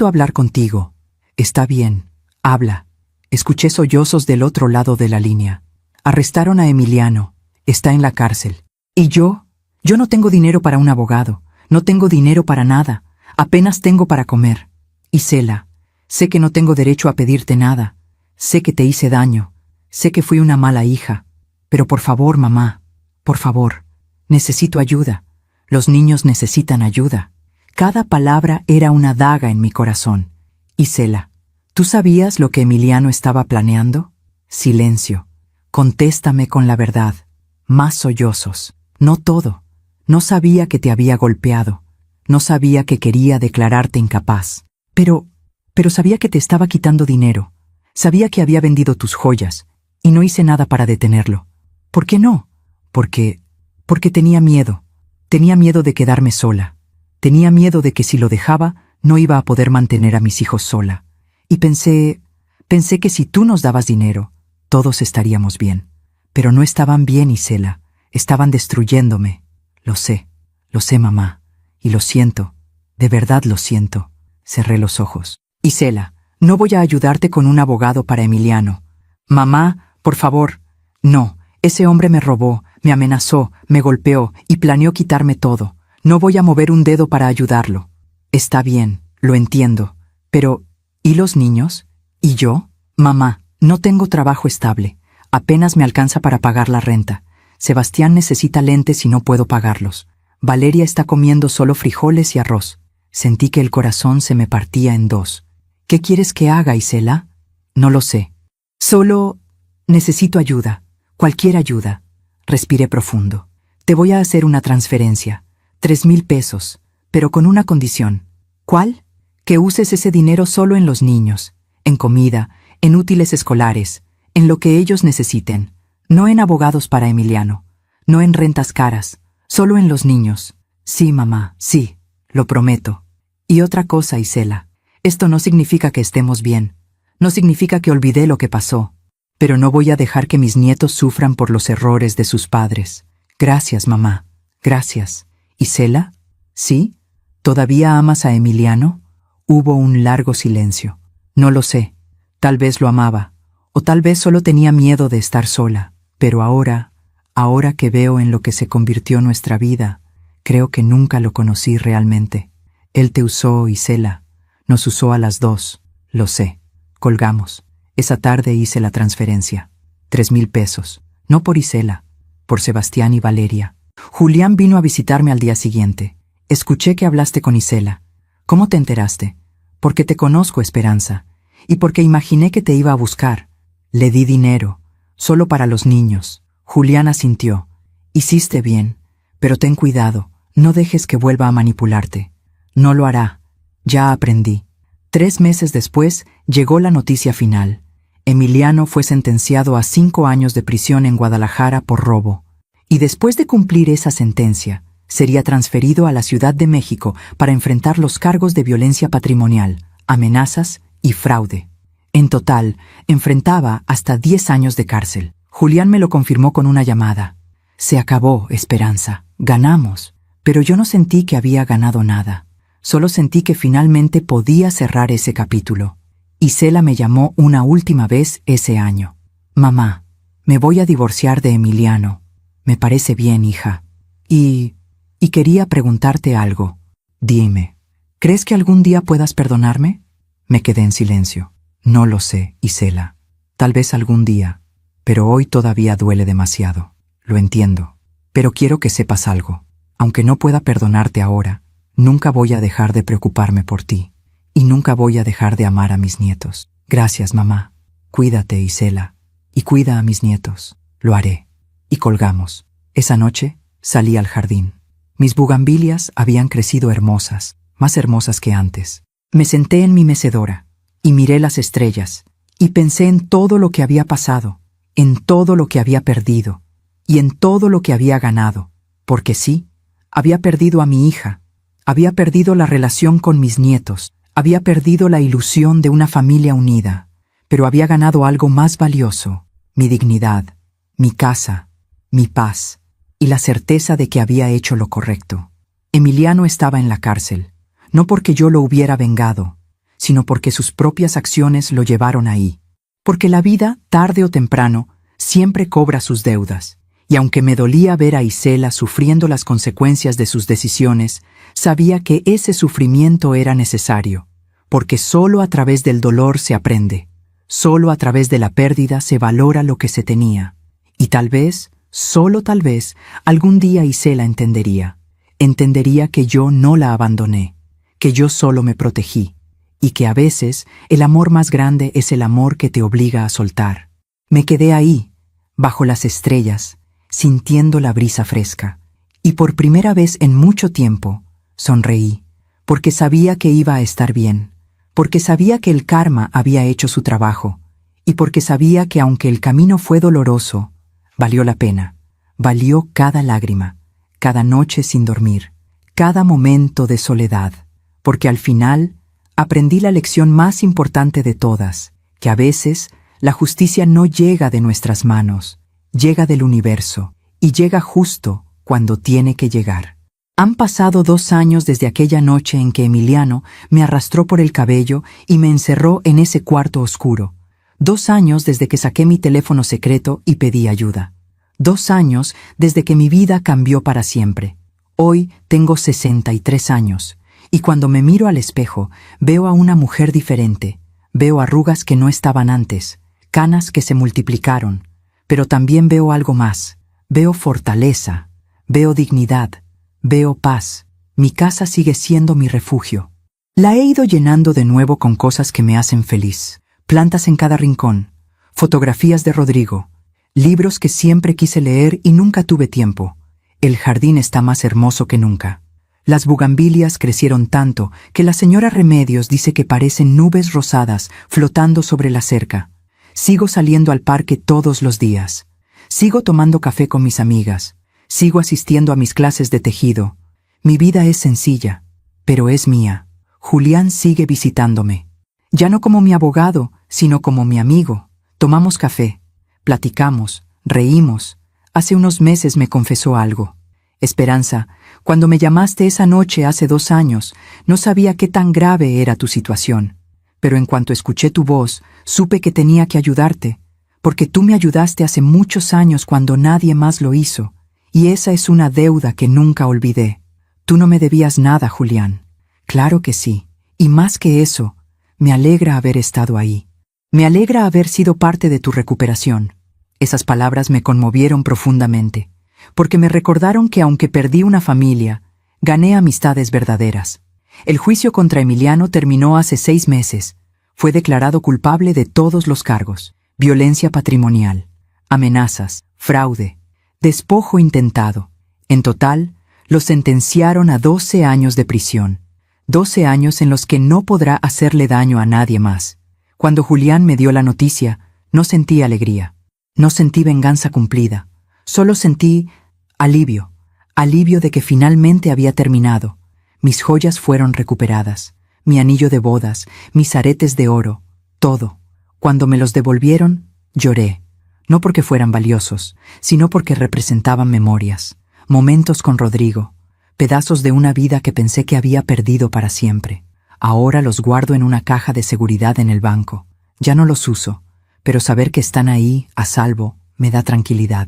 hablar contigo. Está bien, habla. Escuché sollozos del otro lado de la línea. Arrestaron a Emiliano. Está en la cárcel. ¿Y yo? Yo no tengo dinero para un abogado. No tengo dinero para nada. Apenas tengo para comer. Isela, sé que no tengo derecho a pedirte nada. Sé que te hice daño. Sé que fui una mala hija. Pero por favor, mamá, por favor, necesito ayuda. Los niños necesitan ayuda. Cada palabra era una daga en mi corazón. Isela, ¿tú sabías lo que Emiliano estaba planeando? Silencio. Contéstame con la verdad. Más sollozos. No todo. No sabía que te había golpeado. No sabía que quería declararte incapaz. Pero sabía que te estaba quitando dinero. Sabía que había vendido tus joyas. Y no hice nada para detenerlo. ¿Por qué no? Porque tenía miedo. Tenía miedo de quedarme sola. Tenía miedo de que si lo dejaba, no iba a poder mantener a mis hijos sola. Y pensé que si tú nos dabas dinero, todos estaríamos bien. Pero no estaban bien, Isela. Estaban destruyéndome. Lo sé, mamá. Y lo siento. De verdad lo siento. Cerré los ojos. Isela, no voy a ayudarte con un abogado para Emiliano. Mamá, por favor. No, ese hombre me robó, me amenazó, me golpeó y planeó quitarme todo. No voy a mover un dedo para ayudarlo. Está bien, lo entiendo. Pero, ¿y los niños? ¿Y yo? Mamá, no tengo trabajo estable. Apenas me alcanza para pagar la renta. Sebastián necesita lentes y no puedo pagarlos. Valeria está comiendo solo frijoles y arroz. Sentí que el corazón se me partía en 2. ¿Qué quieres que haga, Isela? No lo sé. Solo necesito ayuda. Cualquier ayuda. Respiré profundo. Te voy a hacer una transferencia. 3,000 pesos. Pero con una condición. ¿Cuál? Que uses ese dinero solo en los niños. En comida, en útiles escolares, en lo que ellos necesiten. No en abogados para Emiliano. No en rentas caras. Solo en los niños. Sí, mamá, sí. Lo prometo. Y otra cosa, Isela. Esto no significa que estemos bien. No significa que olvidé lo que pasó. Pero no voy a dejar que mis nietos sufran por los errores de sus padres. Gracias, mamá. Gracias. ¿Isela? ¿Sí? ¿Todavía amas a Emiliano? Hubo un largo silencio. No lo sé. Tal vez lo amaba. O tal vez solo tenía miedo de estar sola. Pero ahora que veo en lo que se convirtió nuestra vida, creo que nunca lo conocí realmente. Él te usó, Isela. Nos usó a las 2. Lo sé. Colgamos. Esa tarde hice la transferencia. 3,000 pesos. No por Isela, por Sebastián y Valeria. Julián vino a visitarme al día siguiente. Escuché que hablaste con Isela. ¿Cómo te enteraste? Porque te conozco, Esperanza, y porque imaginé que te iba a buscar. Le di dinero, solo para los niños. Julián asintió. Hiciste bien, pero ten cuidado, no dejes que vuelva a manipularte. No lo hará. Ya aprendí. 3 meses después llegó la noticia final. Emiliano fue sentenciado a 5 años de prisión en Guadalajara por robo. Y después de cumplir esa sentencia, sería transferido a la Ciudad de México para enfrentar los cargos de violencia patrimonial, amenazas y fraude. En total, enfrentaba hasta 10 años de cárcel. Julián me lo confirmó con una llamada. Se acabó, Esperanza. Ganamos. Pero yo no sentí que había ganado nada. Solo sentí que finalmente podía cerrar ese capítulo. Isela me llamó una última vez ese año. Mamá, me voy a divorciar de Emiliano. Me parece bien, hija. Y quería preguntarte algo. Dime, ¿crees que algún día puedas perdonarme? Me quedé en silencio. No lo sé, Isela. Tal vez algún día. Pero hoy todavía duele demasiado. Lo entiendo. Pero quiero que sepas algo. Aunque no pueda perdonarte ahora, nunca voy a dejar de preocuparme por ti. Y nunca voy a dejar de amar a mis nietos. Gracias, mamá. Cuídate, Isela. Y cuida a mis nietos. Lo haré. Y colgamos. Esa noche salí al jardín. Mis bugambilias habían crecido hermosas, más hermosas que antes. Me senté en mi mecedora y miré las estrellas y pensé en todo lo que había pasado, en todo lo que había perdido y en todo lo que había ganado. Porque sí, había perdido a mi hija, había perdido la relación con mis nietos, había perdido la ilusión de una familia unida, pero había ganado algo más valioso, mi dignidad, mi casa, mi paz y la certeza de que había hecho lo correcto. Emiliano estaba en la cárcel, no porque yo lo hubiera vengado, sino porque sus propias acciones lo llevaron ahí. Porque la vida, tarde o temprano, siempre cobra sus deudas, y aunque me dolía ver a Isela sufriendo las consecuencias de sus decisiones, sabía que ese sufrimiento era necesario, porque solo a través del dolor se aprende, solo a través de la pérdida se valora lo que se tenía, y tal vez, solo tal vez, algún día Isela entendería que yo no la abandoné, que yo solo me protegí, y que a veces el amor más grande es el amor que te obliga a soltar. Me quedé ahí, bajo las estrellas, sintiendo la brisa fresca, y por primera vez en mucho tiempo sonreí, porque sabía que iba a estar bien, porque sabía que el karma había hecho su trabajo, y porque sabía que aunque el camino fue doloroso, valió la pena, valió cada lágrima, cada noche sin dormir, cada momento de soledad, porque al final aprendí la lección más importante de todas, que a veces la justicia no llega de nuestras manos, llega del universo, y llega justo cuando tiene que llegar. Han pasado 2 años desde aquella noche en que Emiliano me arrastró por el cabello y me encerró en ese cuarto oscuro. 2 años desde que saqué mi teléfono secreto y pedí ayuda. 2 años desde que mi vida cambió para siempre. Hoy tengo 63 años, y cuando me miro al espejo, veo a una mujer diferente. Veo arrugas que no estaban antes, canas que se multiplicaron, pero también veo algo más. Veo fortaleza, veo dignidad, veo paz. Mi casa sigue siendo mi refugio. La he ido llenando de nuevo con cosas que me hacen feliz. Plantas en cada rincón, fotografías de Rodrigo, libros que siempre quise leer y nunca tuve tiempo. El jardín está más hermoso que nunca. Las bugambilias crecieron tanto que la señora Remedios dice que parecen nubes rosadas flotando sobre la cerca. Sigo saliendo al parque todos los días. Sigo tomando café con mis amigas. Sigo asistiendo a mis clases de tejido. Mi vida es sencilla, pero es mía. Julián sigue visitándome. Ya no como mi abogado, sino como mi amigo. Tomamos café, platicamos, reímos. Hace unos meses me confesó algo. Esperanza, cuando me llamaste esa noche hace 2 años, no sabía qué tan grave era tu situación. Pero en cuanto escuché tu voz, supe que tenía que ayudarte, porque tú me ayudaste hace muchos años cuando nadie más lo hizo, y esa es una deuda que nunca olvidé. Tú no me debías nada, Julián. Claro que sí, y más que eso, Me alegra haber estado ahí. Me alegra haber sido parte de tu recuperación. Esas palabras me conmovieron profundamente, porque me recordaron que aunque perdí una familia, gané amistades verdaderas. El juicio contra Emiliano terminó hace 6 meses. Fue declarado culpable de todos los cargos: violencia patrimonial, amenazas, fraude, despojo intentado. En total, lo sentenciaron a 12 años de prisión. 12 años en los que no podrá hacerle daño a nadie más. Cuando Julián me dio la noticia, no sentí alegría. No sentí venganza cumplida. Solo sentí alivio. Alivio de que finalmente había terminado. Mis joyas fueron recuperadas. Mi anillo de bodas, mis aretes de oro, todo. Cuando me los devolvieron, lloré. No porque fueran valiosos, sino porque representaban memorias, momentos con Rodrigo, pedazos de una vida que pensé que había perdido para siempre. Ahora los guardo en una caja de seguridad en el banco. Ya no los uso, pero saber que están ahí, a salvo, me da tranquilidad.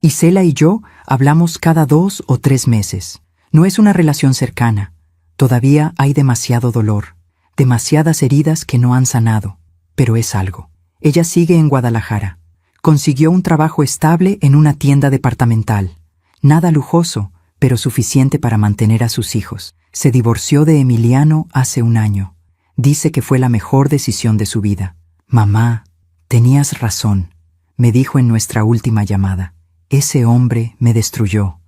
Isela y yo hablamos cada 2 o 3 meses. No es una relación cercana. Todavía hay demasiado dolor, demasiadas heridas que no han sanado, pero es algo. Ella sigue en Guadalajara. Consiguió un trabajo estable en una tienda departamental. Nada lujoso, pero suficiente para mantener a sus hijos. Se divorció de Emiliano hace 1 año. Dice que fue la mejor decisión de su vida. Mamá, tenías razón, me dijo en nuestra última llamada. Ese hombre me destruyó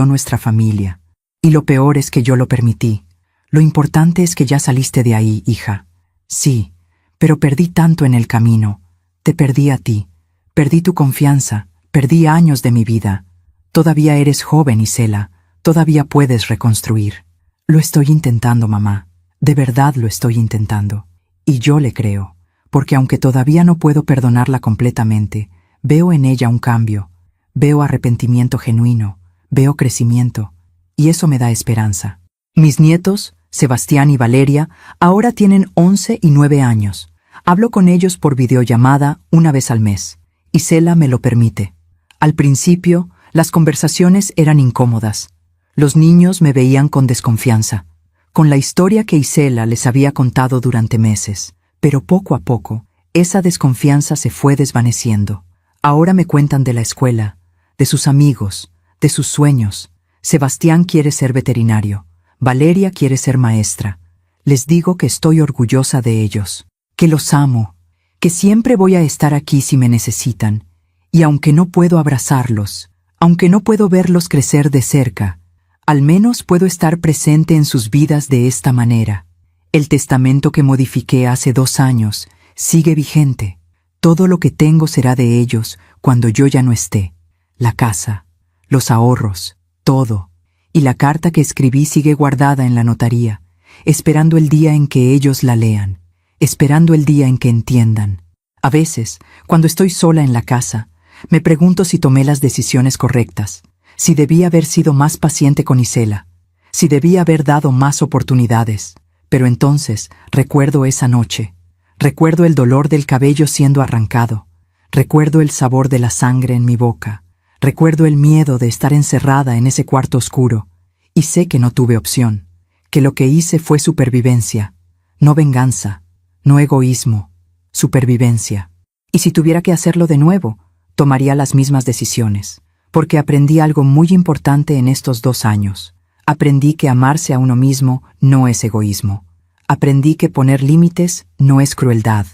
nuestra familia. Y lo peor es que yo lo permití. Lo importante es que ya saliste de ahí, hija. Sí, pero perdí tanto en el camino. Te perdí a ti. Perdí tu confianza. Perdí años de mi vida. Todavía eres joven, Isela. Todavía puedes reconstruir. Lo estoy intentando, mamá. De verdad lo estoy intentando. Y yo le creo, porque aunque todavía no puedo perdonarla completamente, veo en ella un cambio. Veo arrepentimiento genuino. Veo crecimiento. Y eso me da esperanza. Mis nietos, Sebastián y Valeria, ahora tienen 11 y 9 años. Hablo con ellos por videollamada 1 vez al mes. Isela me lo permite. Al principio, las conversaciones eran incómodas. Los niños me veían con desconfianza, con la historia que Isela les había contado durante meses. Pero poco a poco, esa desconfianza se fue desvaneciendo. Ahora me cuentan de la escuela, de sus amigos, de sus sueños. Sebastián quiere ser veterinario. Valeria quiere ser maestra. Les digo que estoy orgullosa de ellos, que los amo, que siempre voy a estar aquí si me necesitan. Y aunque no puedo abrazarlos, aunque no puedo verlos crecer de cerca, al menos puedo estar presente en sus vidas de esta manera. El testamento que modifiqué hace 2 años sigue vigente. Todo lo que tengo será de ellos cuando yo ya no esté. La casa, los ahorros, todo. Y la carta que escribí sigue guardada en la notaría, esperando el día en que ellos la lean, esperando el día en que entiendan. A veces, cuando estoy sola en la casa, me pregunto si tomé las decisiones correctas, si debí haber sido más paciente con Isela, si debí haber dado más oportunidades. Pero entonces recuerdo esa noche, recuerdo el dolor del cabello siendo arrancado, recuerdo el sabor de la sangre en mi boca, recuerdo el miedo de estar encerrada en ese cuarto oscuro, y sé que no tuve opción, que lo que hice fue supervivencia, no venganza, no egoísmo, supervivencia. Y si tuviera que hacerlo de nuevo, tomaría las mismas decisiones, porque aprendí algo muy importante en estos 2 años. Aprendí que amarse a uno mismo no es egoísmo. Aprendí que poner límites no es crueldad.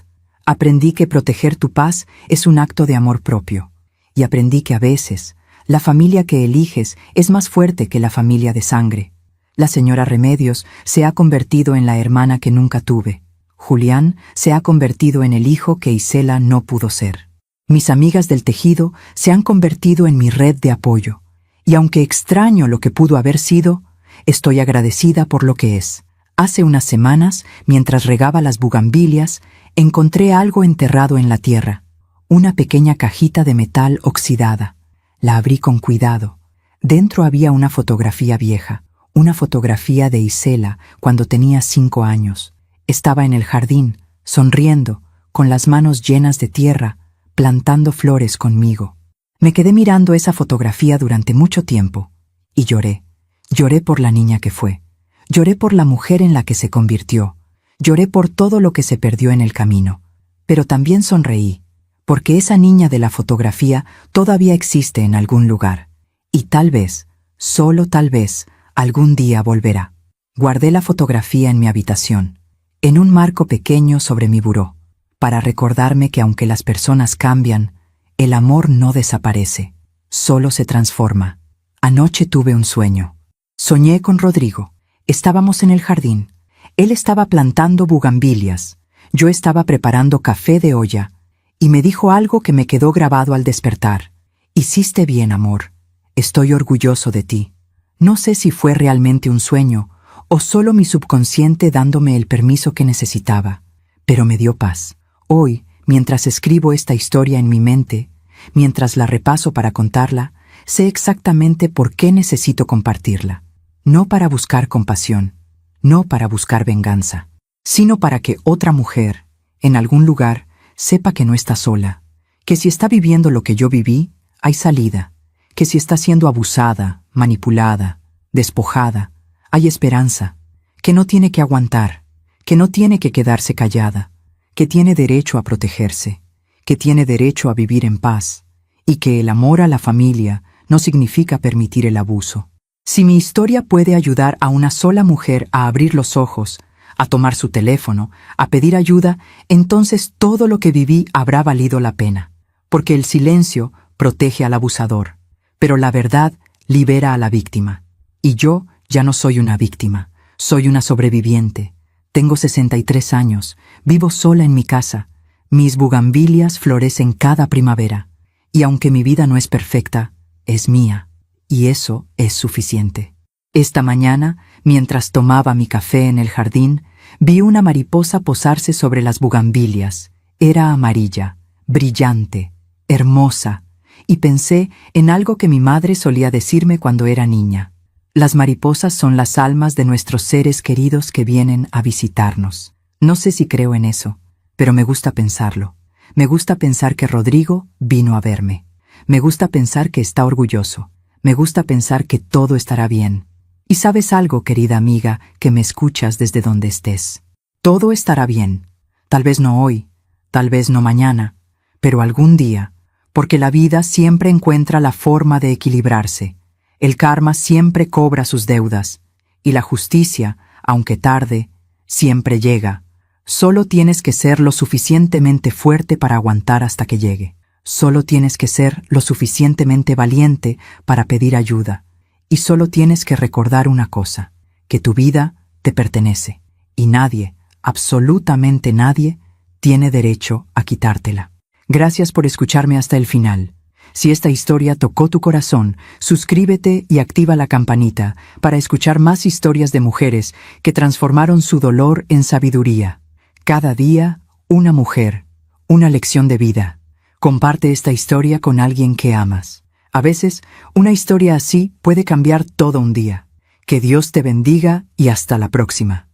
Aprendí que proteger tu paz es un acto de amor propio. Y aprendí que a veces, la familia que eliges es más fuerte que la familia de sangre. La señora Remedios se ha convertido en la hermana que nunca tuve. Julián se ha convertido en el hijo que Isela no pudo ser. Mis amigas del tejido se han convertido en mi red de apoyo. Y aunque extraño lo que pudo haber sido, estoy agradecida por lo que es. Hace unas semanas, mientras regaba las bugambilias, encontré algo enterrado en la tierra. Una pequeña cajita de metal oxidada. La abrí con cuidado. Dentro había una fotografía vieja, una fotografía de Isela cuando tenía 5 años. Estaba en el jardín, sonriendo, con las manos llenas de tierra, plantando flores conmigo. Me quedé mirando esa fotografía durante mucho tiempo y lloré. Lloré por la niña que fue. Lloré por la mujer en la que se convirtió. Lloré por todo lo que se perdió en el camino, pero también sonreí, porque esa niña de la fotografía todavía existe en algún lugar, y tal vez, solo tal vez, algún día volverá. Guardé la fotografía en mi habitación, en un marco pequeño sobre mi buró, para recordarme que aunque las personas cambian, el amor no desaparece, solo se transforma. Anoche tuve un sueño. Soñé con Rodrigo. Estábamos en el jardín. Él estaba plantando bugambilias. Yo estaba preparando café de olla, y me dijo algo que me quedó grabado al despertar. Hiciste bien, amor. Estoy orgulloso de ti. No sé si fue realmente un sueño, o solo mi subconsciente dándome el permiso que necesitaba, pero me dio paz. Hoy, mientras escribo esta historia en mi mente, mientras la repaso para contarla, sé exactamente por qué necesito compartirla. No para buscar compasión, no para buscar venganza, sino para que otra mujer, en algún lugar, sepa que no está sola, que si está viviendo lo que yo viví, hay salida, que si está siendo abusada, manipulada, despojada, hay esperanza, que no tiene que aguantar, que no tiene que quedarse callada, que tiene derecho a protegerse, que tiene derecho a vivir en paz, y que el amor a la familia no significa permitir el abuso. Si mi historia puede ayudar a una sola mujer a abrir los ojos, a tomar su teléfono, a pedir ayuda, entonces todo lo que viví habrá valido la pena, porque el silencio protege al abusador, pero la verdad libera a la víctima. Y yo ya no soy una víctima, soy una sobreviviente. Tengo 63 años, vivo sola en mi casa, mis bugambilias florecen cada primavera, y aunque mi vida no es perfecta, es mía, y eso es suficiente. Esta mañana, mientras tomaba mi café en el jardín, vi una mariposa posarse sobre las bugambilias. Era amarilla, brillante, hermosa, y pensé en algo que mi madre solía decirme cuando era niña. Las mariposas son las almas de nuestros seres queridos que vienen a visitarnos. No sé si creo en eso, pero me gusta pensarlo. Me gusta pensar que Rodrigo vino a verme. Me gusta pensar que está orgulloso. Me gusta pensar que todo estará bien. Y sabes algo, querida amiga, que me escuchas desde donde estés. Todo estará bien. Tal vez no hoy, tal vez no mañana, pero algún día, porque la vida siempre encuentra la forma de equilibrarse. El karma siempre cobra sus deudas, y la justicia, aunque tarde, siempre llega. Solo tienes que ser lo suficientemente fuerte para aguantar hasta que llegue. Solo tienes que ser lo suficientemente valiente para pedir ayuda. Y solo tienes que recordar una cosa, que tu vida te pertenece, y nadie, absolutamente nadie, tiene derecho a quitártela. Gracias por escucharme hasta el final. Si esta historia tocó tu corazón, suscríbete y activa la campanita para escuchar más historias de mujeres que transformaron su dolor en sabiduría. Cada día, una mujer, una lección de vida. Comparte esta historia con alguien que amas. A veces, una historia así puede cambiar todo un día. Que Dios te bendiga y hasta la próxima.